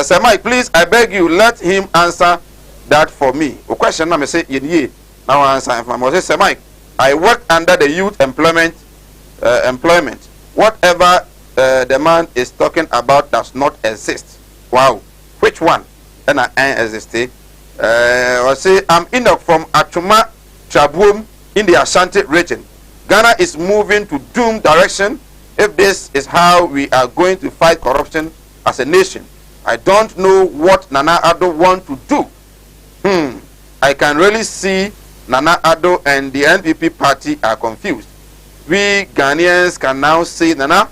Sir Mike, please, I beg you, let him answer that for me. A question now, I say, now I answer. I say, Sir Mike, I work under the youth employment. Whatever the man is talking about does not exist. Wow. Which one? And I exist. I say I'm Enoch from Atuma Trabuum in the Ashanti region. Ghana is moving to doom direction if this is how we are going to fight corruption as a nation. I don't know what Nana Addo want to do. I can really see Nana Addo and the NPP party are confused. We Ghanaians can now say Nana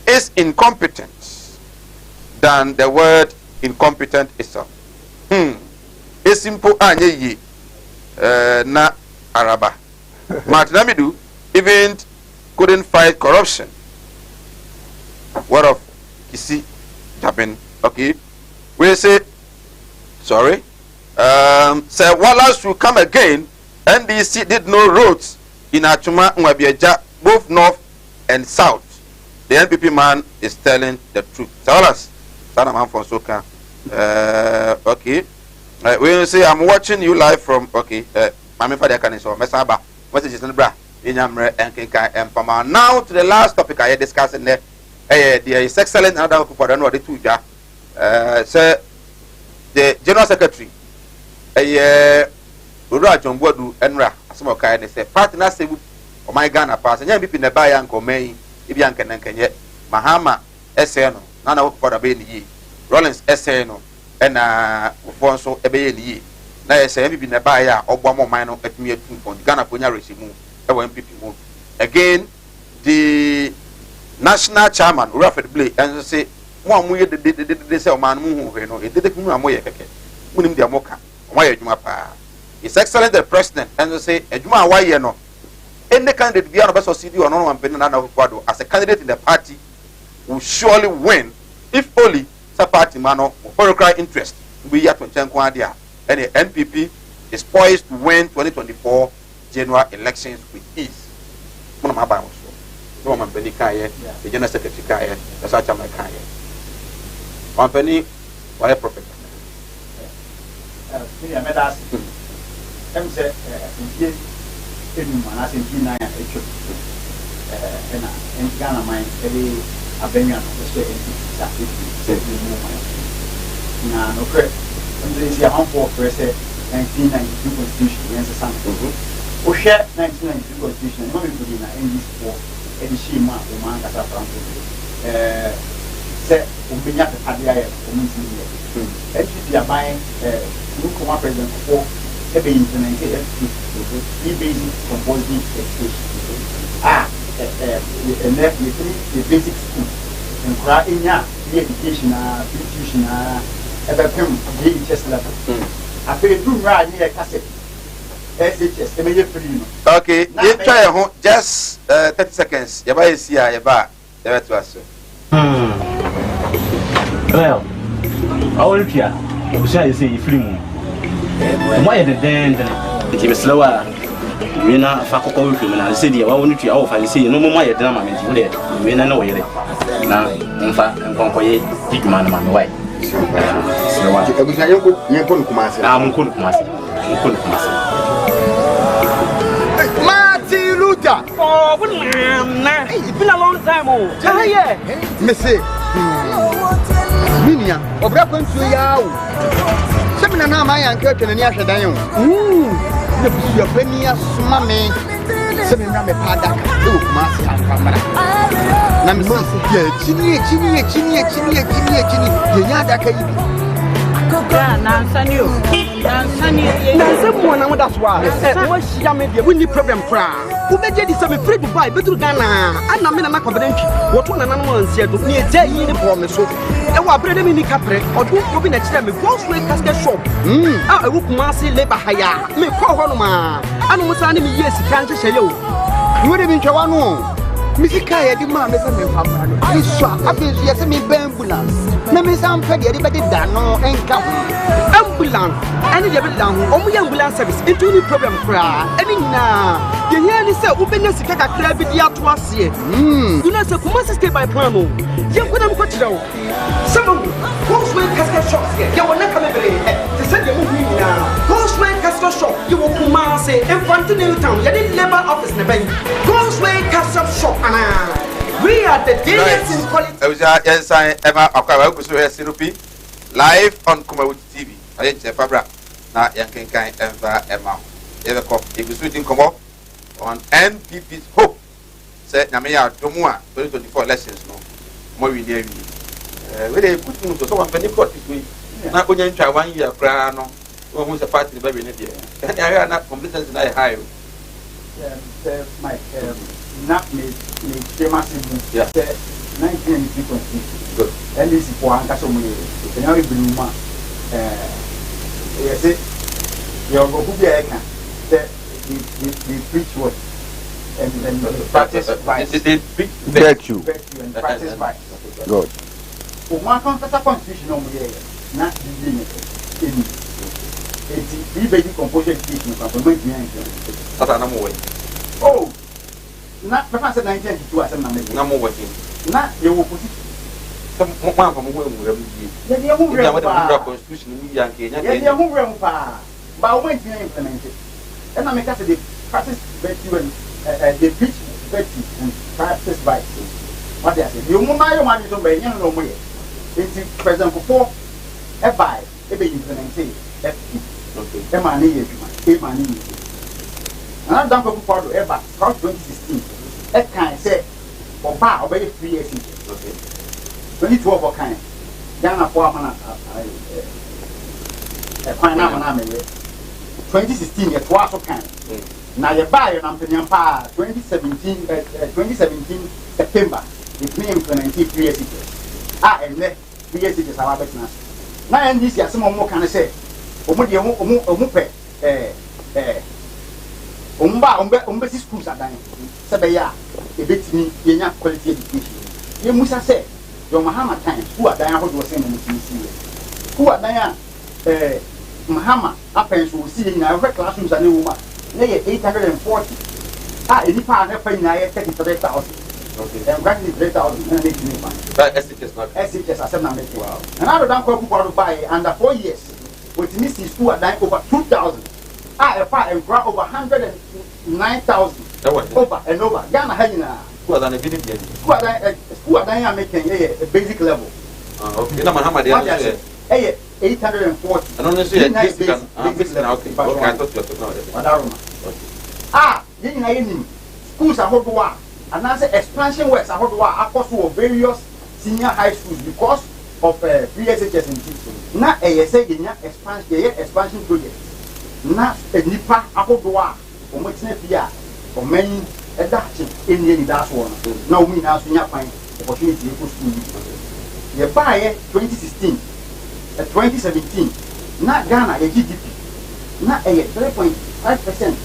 is incompetent than the word incompetent itself. A simple anye na araba. Martin Amidu even couldn't fight corruption. What of Kisi Japan? Okay. We say sorry. Say Wallace will come again. NDC did no roads in Achuma Nwabiaja, both north and south. The NPP man is telling the truth. So Wallace, that man from Soka. Okay. We will say I'm watching you live from Mami Father Kaniso, Mesaba, messages in the bra, Inyamre and Kinka and Pama. Now to the last topic I discussed in there. There is excellent another for the North Tuja. Sir, the General Secretary, Ura John Bodu Enra, some of kind, say, partner say, oh my Ghana pass, and young people in the Bayan Comey, Ibiankan and Kenya, Mahama, Esseno, Nana for the Baby, Rollins Esseno, and Fonso Ebeni. Now I say, in the Baya, or one more minor at me from Ghana Punya Resimu, MPP move. Again, the national chairman, Raphael Blake, and say, one way they say, man, it didn't move a moya, Munim de Amoka, why you mapa. It's excellent the president, and they say, a Juma, why you know. Any candidate beyond the best city or no one Quadro as a candidate in the party will surely win if only the party mano for cry interest. We are to Chankwadia, and the NPP is poised to win 2024 general elections with ease. One of my Bibles. No man penny Kaya, the General Secretary Kaya, the Sacha Kaya. One penny, why a prophet? I met us. Say, in Manasina, and Ghana, mine, every Abenian, now, no credit. There is a harmful press 1992 Constitution against the Sun. Or share 1992 Constitution, not in this for Edishima, Oman, Casafran. Say, Ubinya, the Padia, and you are buying Nukuma President for every implemented basic composing education. The basic school. And cry in the education, tuition, ever come, JHS level. I feel do right near cassette. SHS, immediately. Okay, you try just 30 seconds. Yaba is here, Yaba. There to us. Well, I will try. I say free moon. Why the den? It is slower. We na fakoko with him and I said, I want to offer and say no more my drama. We know it. Now, in fact, and conquer big man on the way. Martin Luther. Oh, it's been a long time. Oh, yeah. Missy. Minia, or Brapon to Yao. Seven and my uncle and Yasha Dion. Your penny, mammy. Seven Rame Padak. Oh, Marcia Camera. Chini, someone that's why we need problem crowd. Who made this some free to buy better Ghana? And I'm in a confidential. What one and one said to me, tell you the promise. And what bread in the capre or do open a time with Wall Street casket shop. I will massy labor higher. Me call Honoma. I know what's an enemy. Yes, can't say you. You would have been Chawano. Missy Kaya demand a family. I saw a bit yes, me ambulance. Mammy, some petty everybody done and come. Ambulance, and the down, only ambulance service into the problem cry. I mean, now, you hear this openness to take a crab with the atmosphere. You know, so come stay by Promo. You couldn't put it out. Some Postman casket shops here. You will not come every day to send your movie now. Postman casket shop, you will come and say, in front of Newtown, you didn't labor office in the bank. Postman casket shop. We are the days in quality. Yes, I ever acquire Sirupi. live on Kumawood TV. I ain't Fabra. Now, young King Emma. Everco, if you switching come up on NPP's hope. Said Namia Tomua, 2024 lessons. No more we near me. Where they put him to someone penny court this week. Not going to try 1 year crown. Almost a party baby in India. And I are not competence in I hire. My not made massive. Yeah. 1983. Good. And this is for Ankasomwe. And now we bring one. Yes, you're going to be a can. The preach what? And then practice vice. They preach virtue and practice vice. Good. For one constitution on the air, not the limit. We baby composition speaking of oh, not the past 1992 as a number working. Not you will put it. Some one from whom we have constitution. But when you implement it, and I make us the practice virtue and they preach virtue and practice vice. What they say, you money to buy, you know, way. It's present for a buy, a baby implemented. Okay. Money, and I'm done for part of ever, 2016. That kind say, for bar, obey 3 years. Okay. 2012 or kind. Ghana for a 2016, a twice of kind. Now you buy an Ampenian Power 2017 September, it may implement 3 years. And then 3 years is our business. Now, and this year, some more can say, Umba schools are dying. Sabaya, a bit me, young quality education. You must say, your Mahama times, who are dying, who was saying, who are dying, Mahama, up and will see in our classrooms and new woman. Nay, 840. Ah, any part of a 33,000. Okay, and practically 3,000 and 18 months. But SHS not SHS as a number. Wow. And I don't go buy under 4 years. With Mrs. School are dying over 2,000. I and grow over 109,000 over and over. Ghana Hena. Who are dying making a basic level. Okay, no matter how much 840. And only say basic level. Ah, schools are hot. And I say expansion works are hot across various senior high schools because of PSHS and teaching. Now, say expansion project. Now, a nipa akodoa or much nepia or many adaptation in the that's one. Now, we now see your fine opportunity for school. You buy 2016, 2017, not Ghana, a GDP, not a 3.5%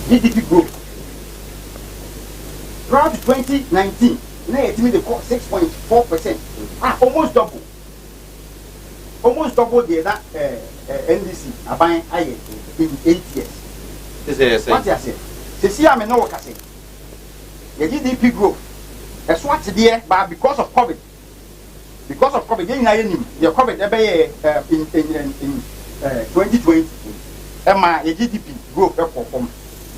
GDP growth. Throughout 2019, now it's 6.4%. Ah, almost double. Almost double the NDC are buying in 8 years. What I say? See, I'm no work. I say the GDP growth. That's what's there, but because of COVID, your COVID in 2020, my GDP growth perform.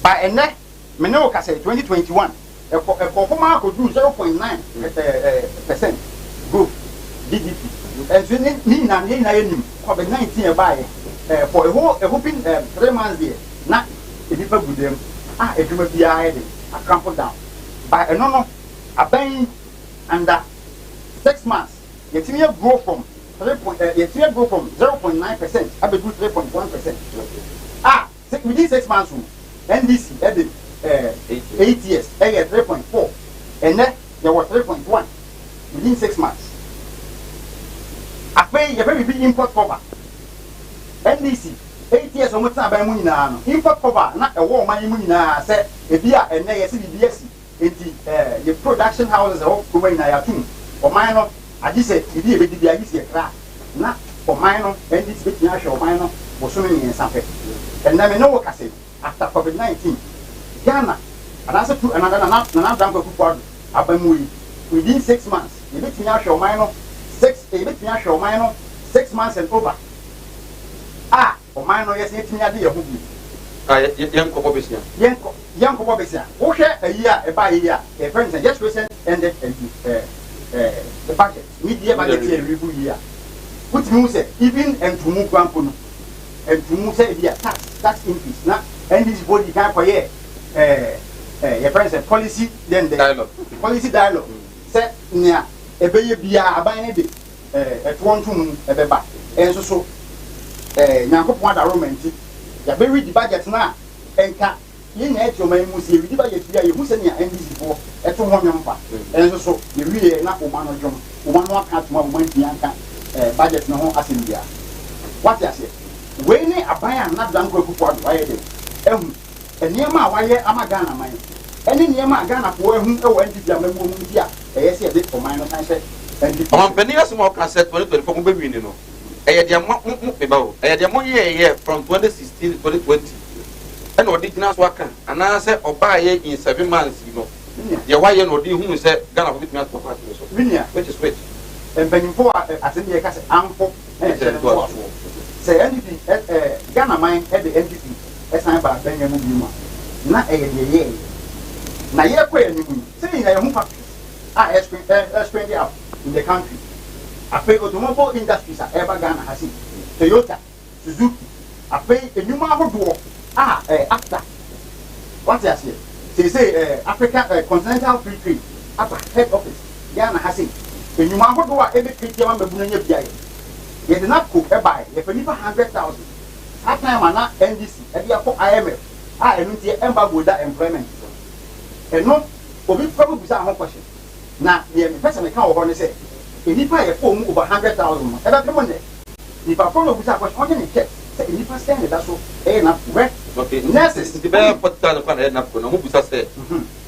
By and then, me no work. I say 2021, a performer could do 0.9% growth GDP. And so, COVID-19 buy for a whooping 3 months there. Not if you put them, if you be a crumple down. By a no, a buying under 6 months, yet you grow from 0.9%, I will do 3.1%. Ah, within 6 months, NDC added 8 years, 3.4, and then there was 3.1 within 6 months. I pay a very big import cover. NDC 8 years on time by money now. Import cover, not a war money now. Say a beer and a CBS in the production houses of Kuwait Nayatun. For minor, I just said, if you be a crack, not for minor, and this bit national minor was swimming in something. And then I know what I said after COVID-19. Ghana, and answer to another within 6 months, you bit national minor. 6 months and over. Ah, or minor, yes, 18 years. Young Cobobisia. Young Cobobisia. Okay, a year, by a year, a friend, and just recent ended the budget. Media budget review year. Which means even Ntumu Grampono, Ntumu say yeah, tax increase. Now, and this body can't quiet. Your friends policy, then the dialogue. Policy dialogue. Say, yeah, a baby be a buying it at 1 2 a baby. And so, Yanko Panda romantic. You bury the budget now, and cat. You need your man must see the budget here. You must send your NBC for at 1 number. And so, you really not one of them. One more cat, one Yanka budget no as India. What you say? When a buyer not done go for why they. And near my wire, I'm a Ghana mine. Any near my Ghana for whom I went to the woman here. I see a bit for mine. I said, and on Penny small cassette 2024 baby, you know. I had your money from 2016 to 2020. And original worker, and I said, or buy it in 7 months, you know. Your wife or who said Ghana with me at which is which. And when you for as in the case, ample and say anything Ghana mine at the entity. As I about Benjamin Buma. Not a year. Now, you're quite saying I am I explained out in the country. I pay automobile industries at ever Ghana has it. Toyota, Suzuki. I pay a new marble door. After what I say, they say Africa Continental Free Trade upper head office. Ghana has it. A new marble door every creature on the Bunya Bia. You did not cook a buy, if a 100,000. At time and not NDC, and you are IMF. I don't see embargo with that employment. And no, for me, probably some question. Now, the person account of say, if you buy a phone over 100,000, every Monday, if I follow with that question, only check, say, if you stand that's so, enough, right? Okay, next is the better put down upon head enough, no, who say,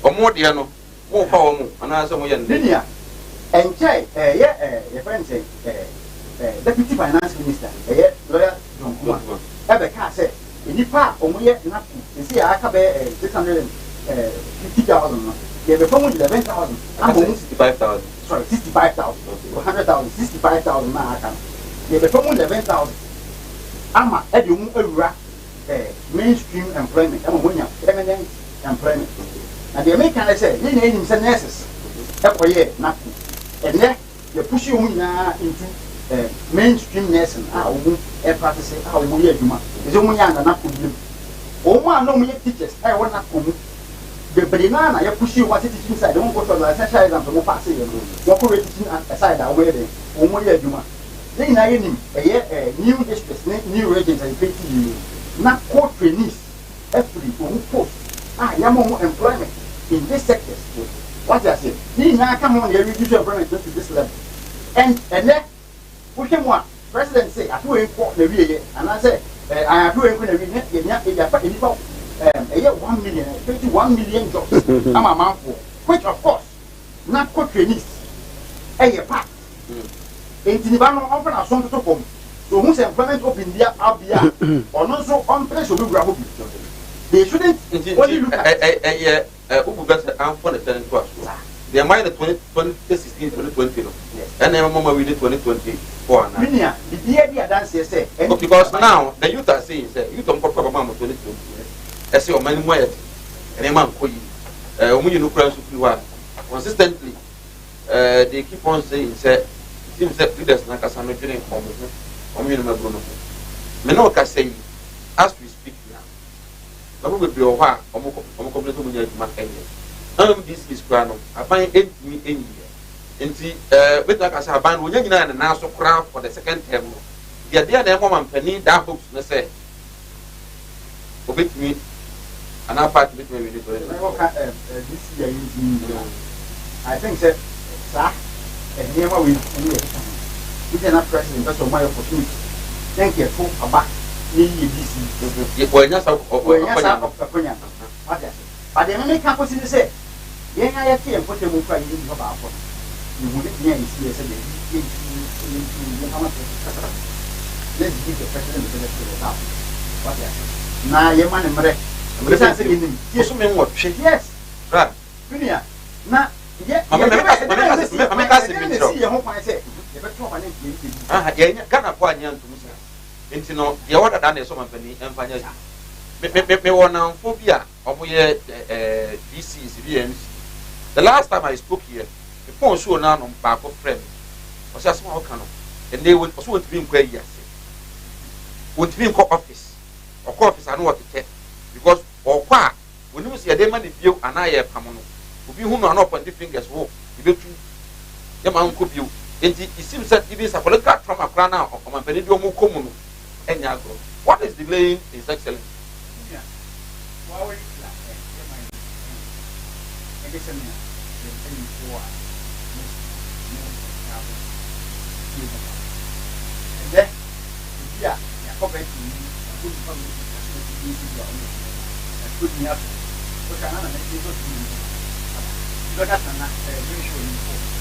or more Diano, more power, and answer more linear. And Jay, your friend say, Deputy Finance Minister, lawyer John Kumawood. Every car said, in the park, or more enough, you see, I have 650,000. You have a phone with 11,000. 65,000. Sorry, 65,000. 100,000, 65,000. Now I can. You have a phone with 11,000. I'm a mainstream employment. I'm a winner, permanent employment. And the American say, you need him nurses. Every year, nothing. And then you push you into mainstream nursing, practicing how we do. Is only enough to do. Oh, no, me teachers, I want not come. The banana, you push you what it is inside. Don't go to the exercise and to pass it. You're teaching aside away there. Oh, my dear, then I need a new districts, new regions, and pay to you. Not core trainees, every post. I am more employment in this sector. What I say, he now come on, you reduce your employment to this level. And then, we can want President say, I do import the real, and I say, I am doing a 1 million, 21 million jobs. I'm a man for, which of course, not core trainees. A part. In Tinibano, open a song to come. So, whose employment of India out there, or not so on place of the they shouldn't only look at I'm for the 10 to they are minus 2016 2020. And then Mama we did 2024. Because now the youth are saying, you don't put Mama 2020. I say, many more, and a man call you. You know, consistently, they keep on saying, seems that leaders like us are not doing home. Menoka say, as we speak now, probably be a while, this is Grano. I find 8 me in here. And see, with like I said, I will and now so crowd for the second term. The idea that woman penny that books, let's say, with me, and I part with me with this year. I think that, sir, and here we cannot president, that's my opportunity. Thank you for about me. But the American campus in the say, yeah, I have to put them in about you wouldn't hear me see how much. Let's give the president the house. What now, your man and Mare. Yes, right. Now, yeah, I'm the last time I spoke here, the phone show now on back of friend was a small canoe. and they will also want to be in query. Want to be in office or office, I know what to tell because or qua when you see a demand view and I have come on. If you know not on the fingers, walk, you go to your uncle view. And it seems that it is a political trauma crana or my peridium common and yago. What is delaying His Excellency?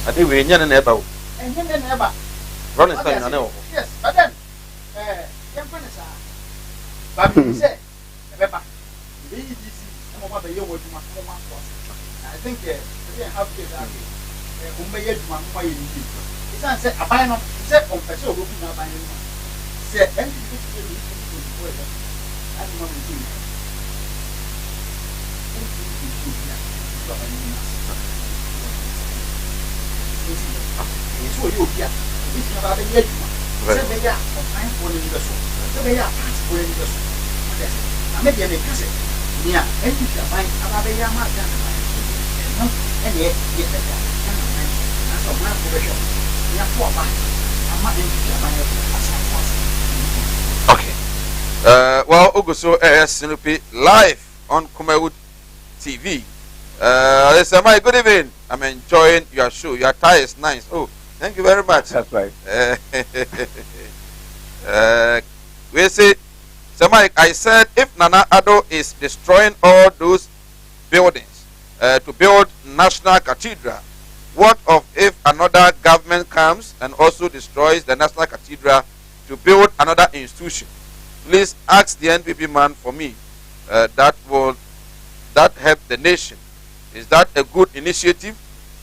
I think we're in your neighbor. And then never. Running time, I know. Yes, but then, but you say, Pepper, the EDC, some of the year was my home. I think they have to get my it's not said a bino, set on Peso looking at my name. Said, and you could do it. I don't want to do it. So you here, it's about the year. Say they are on time for the vessel. Say they are fast for the vessel. I may be a cassette. Yeah, and you can find about the Yama. And yet, get the guy. That's a man for the shop. We are 4 months. I'm not in the well, Oguso Sinupi live on Kumawood TV. Samai, good evening. I'm enjoying your show. Your tie is nice. Oh, thank you very much. That's right. We say, Samai, I said if Nana Addo is destroying all those buildings to build National Cathedral, what of if another government comes and also destroys the National Cathedral to build another institution? Please ask the NPP man for me. That help the nation. Is that a good initiative?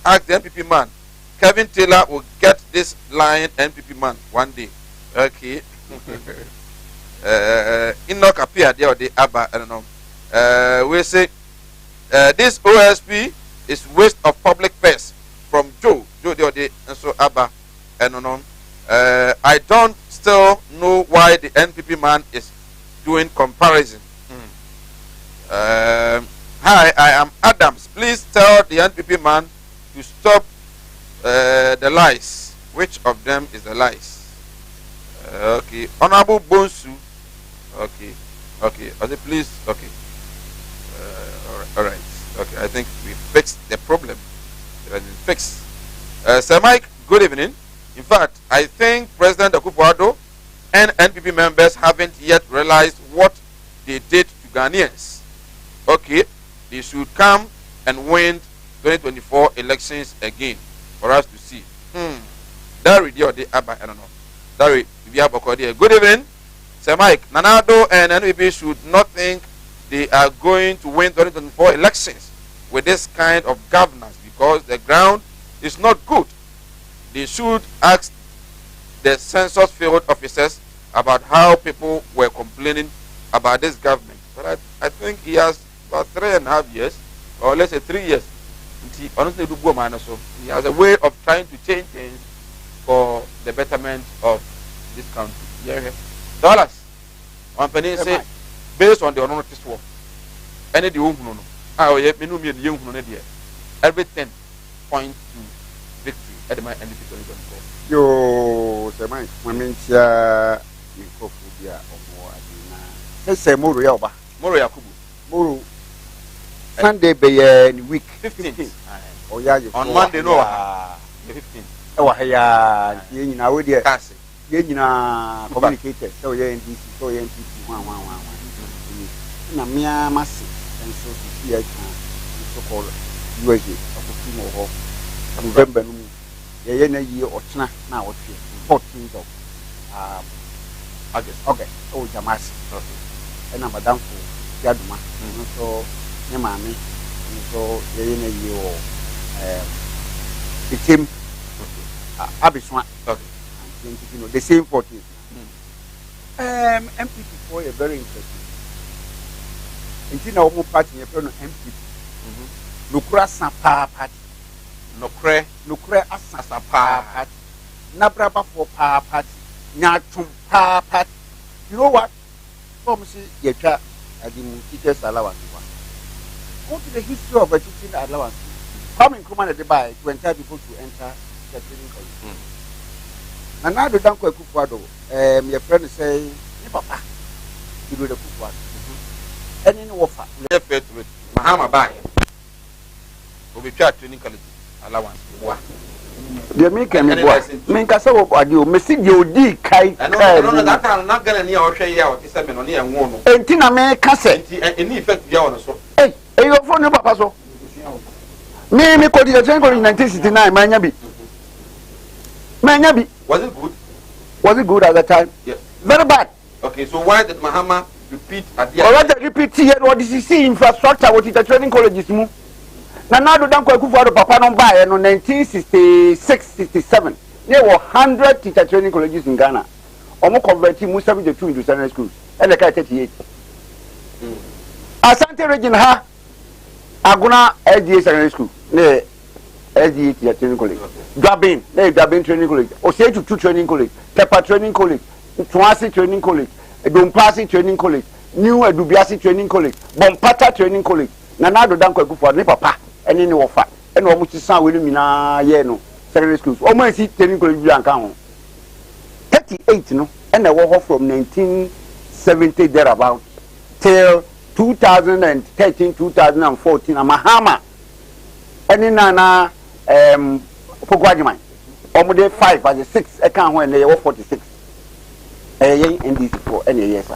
Ask the NPP man. Kevin Taylor will get this line, NPP man, one day. Okay. Enoch appeared there or the Abba, I don't know. We say this OSP is waste of public purse from Joe the other, and so Abba, I don't know. I don't still know why the NPP man is doing comparison. Hi, I am Adams. Please tell the NPP man to stop the lies. Which of them is the lies? Okay. Honorable Bonsu. Okay. Okay. Please. Okay. All right. Okay. I think we fixed the problem. It has been fixed. Sir Mike, good evening. In fact, I think President Akufo-Addo and NPP members haven't yet realized what they did to Ghanaians. Okay. They should come and win 2024 elections again for us to see. That radio or the Abba, I don't know. That good evening, Sir Mike. Nana Addo and NPP should not think they are going to win 2024 elections with this kind of governance because the ground is not good. They should ask the census field officers about how people were complaining about this government. But I think he has about 3.5 years, or let's say 3 years. Honestly, he has a way of trying to change things for the betterment of this country. Yeah. Dollars. One penny say based on the notice war. Any the everything points to victory at the end of 2024. Yo, the man, Mamentia, you could be a more. Let's say Moro Yakubu. Moro. Sunday be in week 15th. Oh yeah, on Monday no. 15th. Oh yeah, you know we there. You know communicated. So yeah, NDC, so yeah, NDC 111. Na mia massive and so here can so called UAG of Kumawood. November no. Yeah, na year or chna na what 14th of August. Okay. Oh Jamasi. Okay. And Madam for Yaduma. So Yamami. So yeah, you the team Abiswan. Okay. And you know the same 14th. MPP for a very interesting. Until now, party you know MPP. Nukura Sapa party. Nukure Asapa party. Nabraba for power party, Natum power party. You know what? Come see your child at the teacher's allowance. Go to the history of a teaching allowance. Come in command at the buy to entitle people to enter the training college. And now the Danko Kukwado, your friend say, Papa, you do the Kukwado. And in offer, fair to it. Mahama buy. We be training college allowance. The American Minkasa of you, Messi, you D. Kai. I know that I'm not going to near or share out this seven on the young woman. 18 American said, in effect, you are so. Hey, your phone number, Paso. Me called the jungle in 1969, Manyabi. Manyabi. Was it good? Was it good at that time? Yes. Very bad. Okay, so why did Mahama repeat at the end? Or repeat here, what is the infrastructure, what is the training colleges move? Now do don't go for the papa no buy no 1966-67. There were 100 teacher training colleges in Ghana. Almost converting most 72 into secondary schools. And the 38. Asante region ha Aguna SDA secondary school. Ne SDA teacher training college. Dwabin, ne Dwabin training college. Osetu 2 training college. Tepa training college. Tuasi training college. Dompasi training college. New Edubiasi training college. Bompata training college. Now do don't go for the papa. Any no offer and almost sound with me na ye no secondary schools almost see training college and count 38 no and I walk from 1970 thereabout till 2013 2014 Mahama any na Pogwajiman almost 5 as a 6 account when they were 46 in this for any years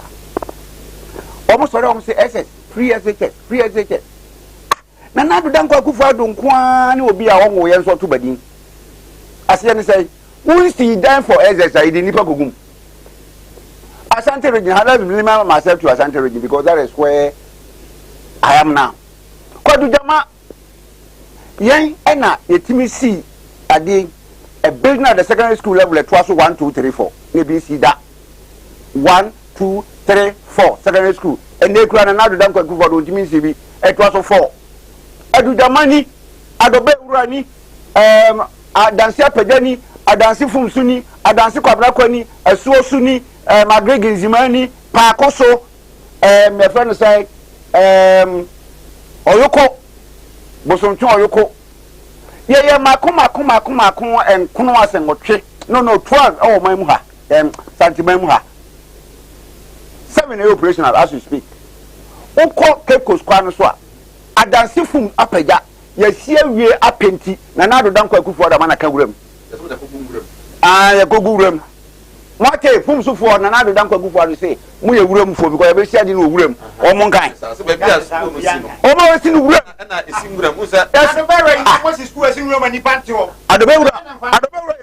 almost almost say SS free SHS na do dan kwa kufa do nkwa ne obi a wonwo ye nso to badin ase ne say we see dan for exercise the nipa gogum Asante region had to limit myself to Asante region because that is where I am now kwadu jama yen ena yetimi see ade a building at the secondary school level at 1 2 3 4 ne bi see that 1 2 3 4 secondary school and they kura na do dan kwa kufa do ntimi see bi at 4 Adu Jamani, Adobe Urani, Adansi Apejani, Adansi Fumsuni, Adansi Kwabrakoni, Asuo Suni, Magregi Zimani, Pakoso, my friend say, Oyoko, Bosoncho Oyoko. Yeah, Makuma, and Kunoas and Moche. No, 12, oh, my muha, Santimemuha. 7 operational as we speak. Oko Kekos Kwanoswa. Adansi fum apeja yesie wie apenti na do dan kwaku fo da mana ka wuram ya gogu wuram mwate fum so fo na do dan kwaku fo do say mu ye wuram fo because be sia di no wuram o mo nkan so be bia school no si no o mo si no wuram na isi wuram usa ado be right mo si school esi wuram ani panti ho ado be wuram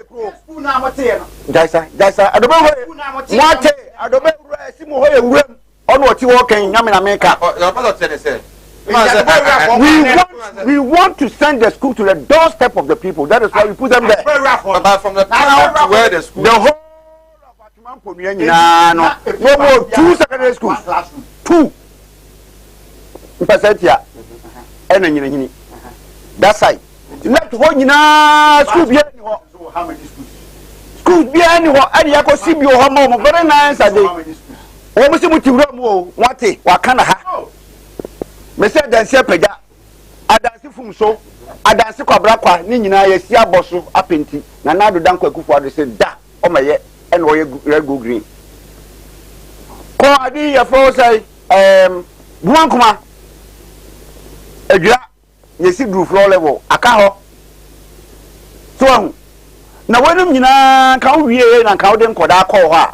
ekro school na mo te no jaisa ado be wuram mwate ado be wuram esi mo ho ye wuram ono oti wo kan nyame na meka we want to send the school to the doorstep of the people. That is why we put them there. But from the town to where the school. The whole of no more 2 secondary schools. 2. Percentia. And that side. Left home school be anyhow. So how many schools? Schools be anyhow. And you go see your home. Very nice. Almost what wakana ha. Mese dansi apega adansi fumso adansi kwabrakwa ni nyina yesi aboso apenti na do dan kwakufu ado se da o maye ene o ye red go green ko adi ya fo sai buankuma edwa yesi do floor level aka ho so na wenum nyina kan wiye na kan de nkoda akọ ho a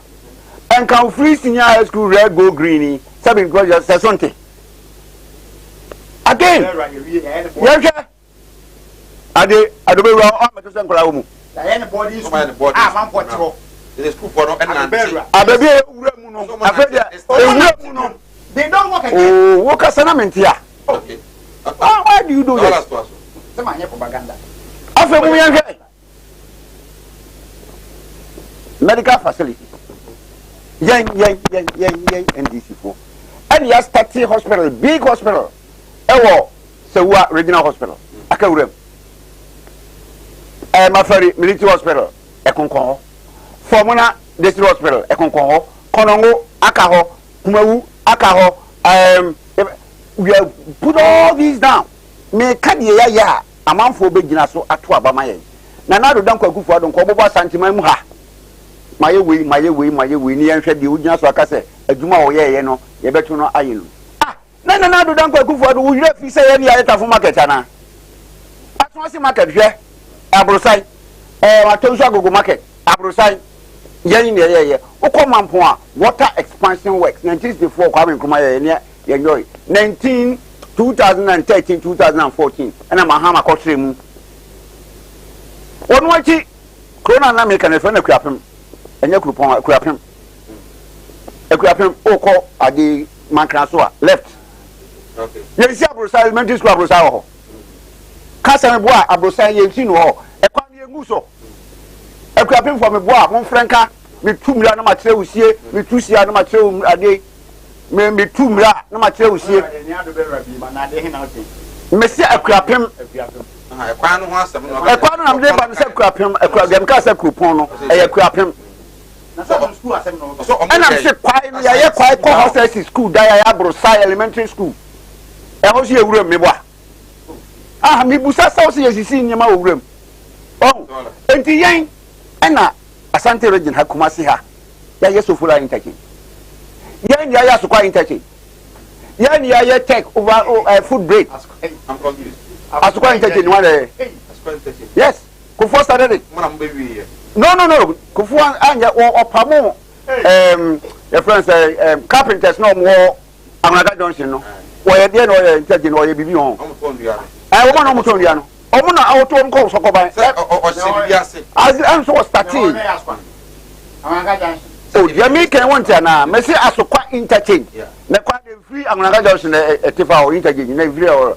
en kan free senior high school red go green sabi because sesonte again yeah ade adobe ro o meto se nkora wo mu na body school man potro the school for no enante ababi ewura mu no afedia ewura mu no they don't work again oh wo kasa na mentia okay why do you do this se ma nye propaganda afa mu yan hwe medical facility yen NDC for and you start hospital big hospital ewo Sewa regional hospital akawurem Mafari military hospital ekonkon formula district hospital ekonkon konongo aka kumawu aka we have put all these down me kadie ya amanfo begina so ato abama yen na do dan kwakufu adon ko bobo santima mu ha maye we ni yenhwe de ugina so aka se adwuma wo ye no ye beto no ayelu na do dan kwakufu adon wo yira fi se ye ni ayeta fo market ana aso si market hwe abrosai watonso agogo market abrosai yen ni ye ukoma mpo a water expansion works 1964 kwa menkuma ye ni enjoy 2013 2014 and mahama kotre mu onu achi corona na make na fe na kuapem enye kurupon kuapem oko ade mankra so a left okay ye si abrosa elementary school abrosa ho kasa me boa abrosa ye nti no ho ekwa ne engu so kuapem for me boa mon franka me tumra na matre usie me tusia na matre ade me tumra na matre usie me si akuapem ekwa no ho asem no ekwa no am de ba se akuapem akuagam ka se kurupon no akuapem na so school asem no so and am se kwai no ya kwai ko hostel school da ya Brosai elementary school e ho se ewuram me boa me busa sa o se yesisi nyema owuram enti yen ena Asante region hakumasi ha ya yesofula interchange yen ya sukwa interchange yen ya take over food break I'm confused asukwa interchange one asukwa interchange yes kufu started it no kufu anya opamo your friends carpenters no more Amanaga Johnson no we dey no interchange no ye bibi hon wo no mutondia no omuna auto nko sokoban o sibiase am so starting ya me can want na me say asokwa interchange na kwa dem free Amanaga Johnson etifa o interchange na free o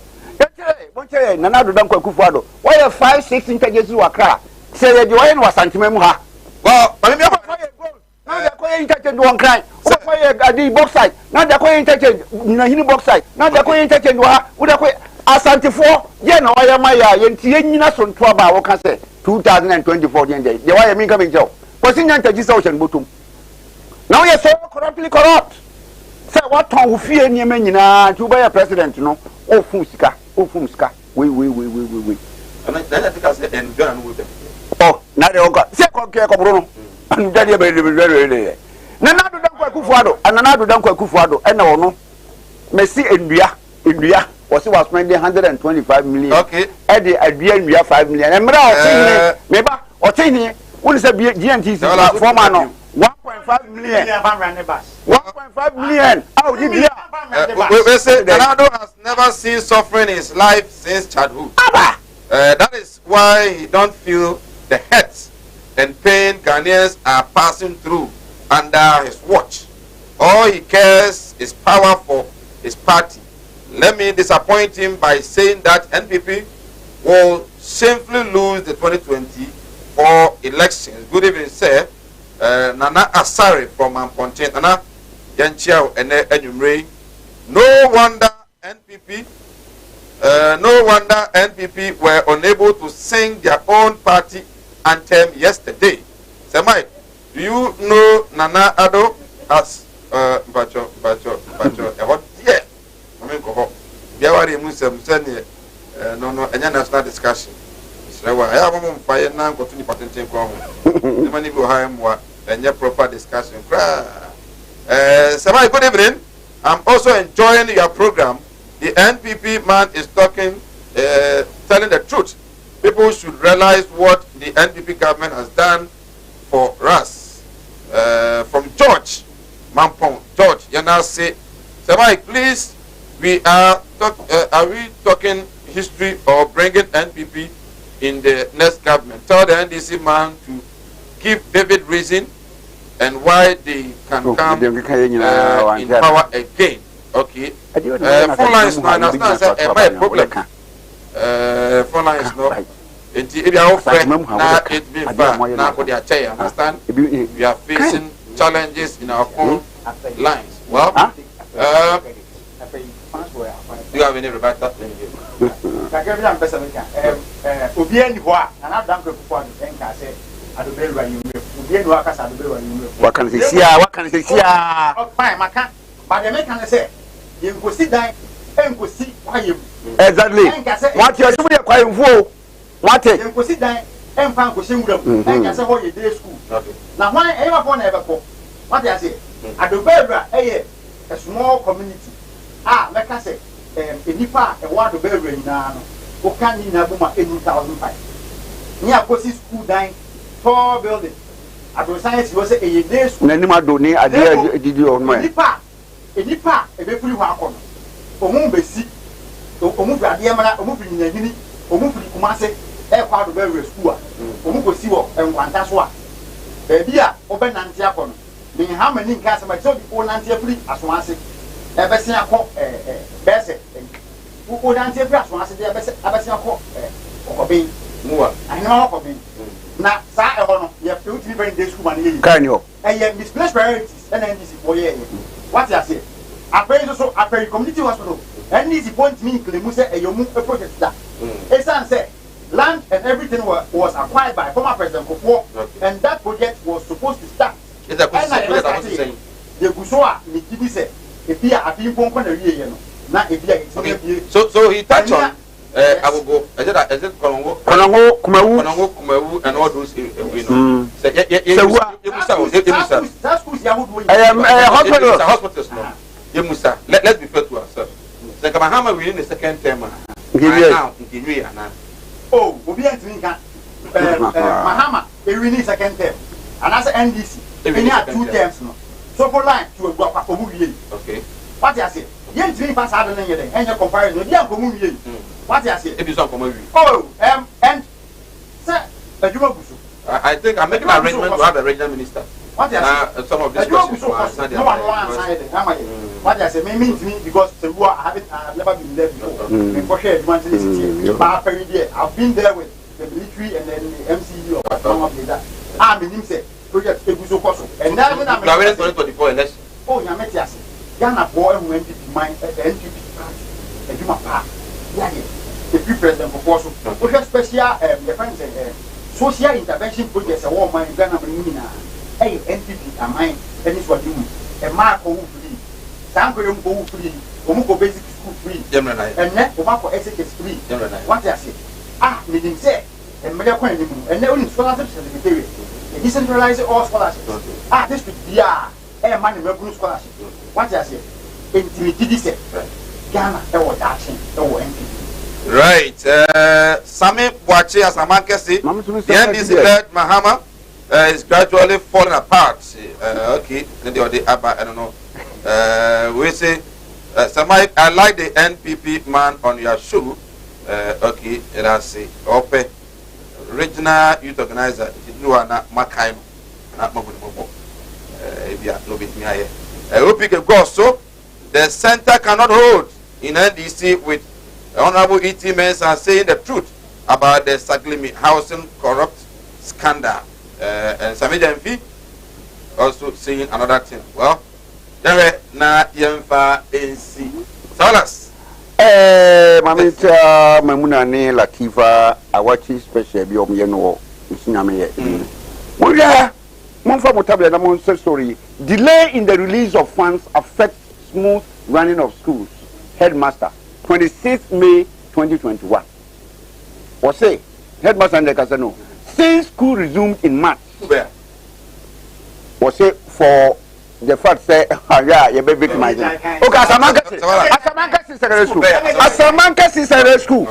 bonche na na do dan kwakufu ado why 5-6 interchanges wakra say ye di why no santima mu ha well but me na da ko interchange won cry o ko ye adi box side na da ko interchange na hini box side na da ko interchange wa wo da ko asantifo ye na waya maya ye ntie nyina so nto aba wo ka se 2024 yen dey de waya min ka menjo ko sin nyanta ji sa o chen botum now ye so corrupt say what ton wo fie niam nyina tu ba ya president no o fun sika we ana da tika se enjoy no wo na de onka se ko ke ko bro no anu da de be na do dan kwakufu ado anana do dan kwakufu ado na wo no mesi endua was spending 125 million. Okay. Eddie Adrian we have 5 million. And Meba or Tini, what is a GNT for man? 1.5 million. 1.5 million. How did you? We say Ronaldo has never seen suffering in his life since childhood. That is why he don't feel the hurt and pain Ghanaians are passing through under his watch. All he cares is power for his party. Let me disappoint him by saying that NPP will shamefully lose the 2024 elections. Good evening, sir. Nana Asari from Amponte. Nana Yanchiao and Enyumre. No wonder NPP were unable to sing their own party anthem yesterday. Samai, do you know Nana Ado as Bacho? Yeah. No, national discussion. So I have a fire now, go to the patent. The money go high more and your proper discussion. Samai, good evening. I'm also enjoying your program. The NPP man is talking, telling the truth. People should realize what the NPP government has done for us. From George Mampong, George, you now say, Samai, please. Are we talking history or bringing NPP in the next government? Tell the NDC man to give David reason and why they can come in power again. Okay. Phone lines now, understand, sir, my problem. Phone lines no. If you are friend, now it be far. Now for their chair, understand? We are facing challenges in our phone lines. Well, do you have any rebuttal? adobelwa yimwe obi enu akasa adobelwa yimwe what can say sia fine maka but the make can say yenkosi dan enkosi kwayem exactly what you say kwayem fo what yenkosi dan emfa nkosi nwuram enka say ho ye day school na hwan ewa fo na ebeko what you say adobelwa eye a small community meka say enipa e wa adobelwa nyina no o kan ni na buma 8005 ni akosi school dan tall building ado science was a day school na ni ma do ni ade didi on mo enipa e be firi ho akono omu besi omu fi ade mara omu fi nyanyini omu fi kumase e kwa do be school omu ko si wo enkwanta so a bi a obenante akono ni ha mani nka se ma so di onante firi asomase e be se akọ bese o dante firi asomase de bese abese akọ okobe muwa ahina okobe na sa e ho no ye pe utimi very day school man ye kan yo misplaced priorities NNDC for ye what you say apparently so apparently community hospital NDC point me claim say eyomu a project that esan say land and everything was acquired by former President Kufuor and that project was supposed to start is a question the gusoa ni kibi say e bia afin ponko na wie ye no na e bia so he touched on agogo is it Konongo Kumawood and all those you know hospitals no yemusa let's be fair to ourselves the Kamahama we in the second term now in oh obi antimi nka Mahama e win second term and as NDC we need 2 terms no so for line to a gwa omu wie okay what you say yentimi pass ade na yede enye comparison bi ankomu wie what you say e bi so ankomu wie oh and sir aduma busu I think I'm making an arrangement to have a regional minister. What you say some of these questions no one what you say me because the war I've never been there before before share advance city but I've been there with the military and then the MCU or some of that him say project eguso koso and now when I'm 2024 election oh nyametiase Ghana boy who NPP mind NPP aduma pa yeah the president for koso we have special the friends social intervention projects a war man Ghana bring na hey NPP amine any what you a mark who free sanko yom go free omuko basic school free and net omako SHS free what you say meaning say and media coin and now in scholarships certificate decentralize all scholarships this could be a money revenue scholarship what you say intimidity say Ghana e was action e was NPP right Sami Bwachi as Amankesi the NDC led Mahama is gradually falling apart okay the I don't know we say Samai I like the NPP man on your shoe okay and I say open regional youth organizer you are not Makaino not Mabuno no bit me here I pick a go so the center cannot hold in NDC with Honorable E.T. Mensah saying the truth about the Saglimi housing corrupt scandal. And Sami Jamfi also saying another thing. Well, there na yemfa NC. Tell us. Mamita Mamuna ne Latifa awachi special bi omyeno nsinyame ye. Moya monfa motable na mon story. Delay in the release of funds affects smooth running of schools. Headmaster 26th May 2021. Was say headmaster and the casino since school resumed in March. Was say for the fact say yeah you be victimized. Okay, Asamanka secondary school. Asamanka secondary school.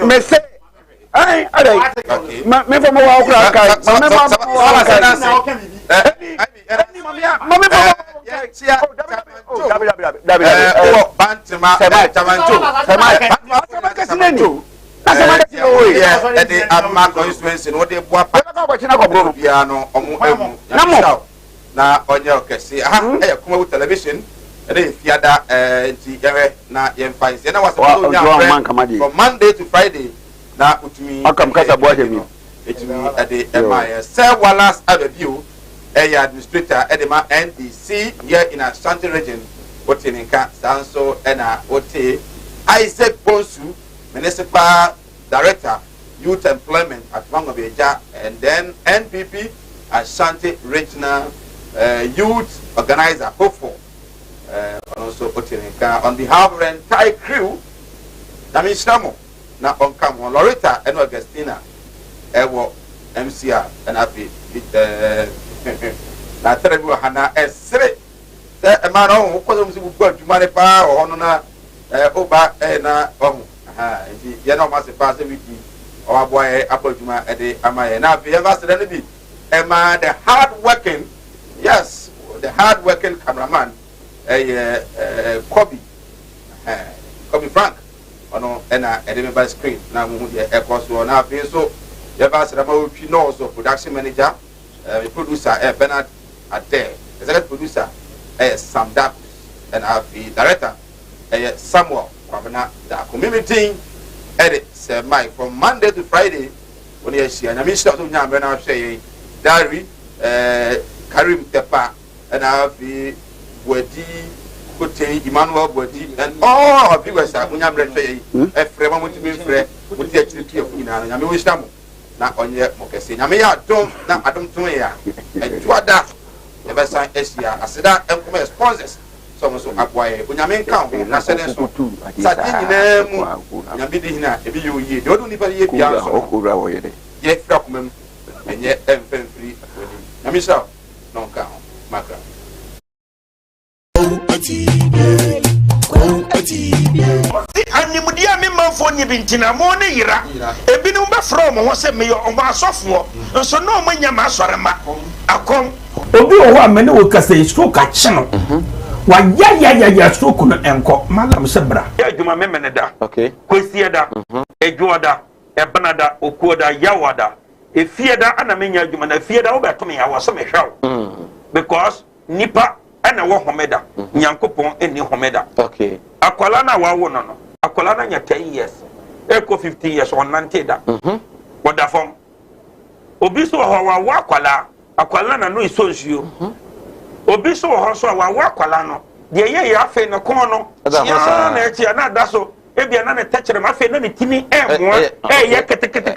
Me say ay me for mo wa okra na onye okesi Kumawood television fiada na yemfa na was from Monday to Friday na utumi akamkasa boaje mi etumi Sir Wallace Abebiu administrator edema NDC here in Ashanti region Otininka Sanso ena Ote Isaac Bonsu municipal director youth employment at Mangobeja and then NPP Ashanti Regional Youth Organizer, hopeful. Also on behalf of the entire crew, Namishnamo, now on come on Loretta and Augustina, Ewo MCR, and happy na terrible Hana S3. A man who was going to Manipa or Honor Oba and Yano Master Pass every day, or boy Apple Juma at the Amaya. Now, if you ever said anything, Emma, the hard working, yes, the hard working cameraman. Kobe Frank and I remember screen now a course one half so the ambassador also production manager producer Bernard Ade executive producer Sam Dakus and the director Samuel Kwabena the community edit Mike from Monday to Friday when you see and I miss out on Bernard say diary Karim Tepa and I have the Wadi, Kote, Emmanuel Wadi, and all of you guys are when I'm ready. A friend want to be free with the activity of Ina, and I'm always now on your Moccasin. I may have done now, I don't know ya. And to that, never sign SCR. I said that and come sponsors. Some so acquire when I may count, I said so too. Satin, Yamidina, if you ye, don't even ye piano or yet, document, and yet, and free. Namisa, no count, Macra. Animudia member for Nibintina, Mona Yira, a binumba from was a mayor of our software, and so no many Masarama. I come. Obi o wa mene wo kasa stroke a channel. Wa ya stroke no enko. Malam sebra. Ya juma memene da. Okay. Kwesi da. Ejuada, ebanada, okuoda, yawada. E fieda ana menya juma na fieda wo beto me yawo so me hwaw. Because nipa ana wo homeda nyankopon eni homeda. Okay. Akwala na wawo no akwala na nya 10 years eko 15 years on nanteda woda fom obi so ho wa akwala na no isonsuo obi so ho so wa akwala no de ye ya afi no kon no ya na echi na da so ebia na ne techere ma afi na ne tini mo ye ketekete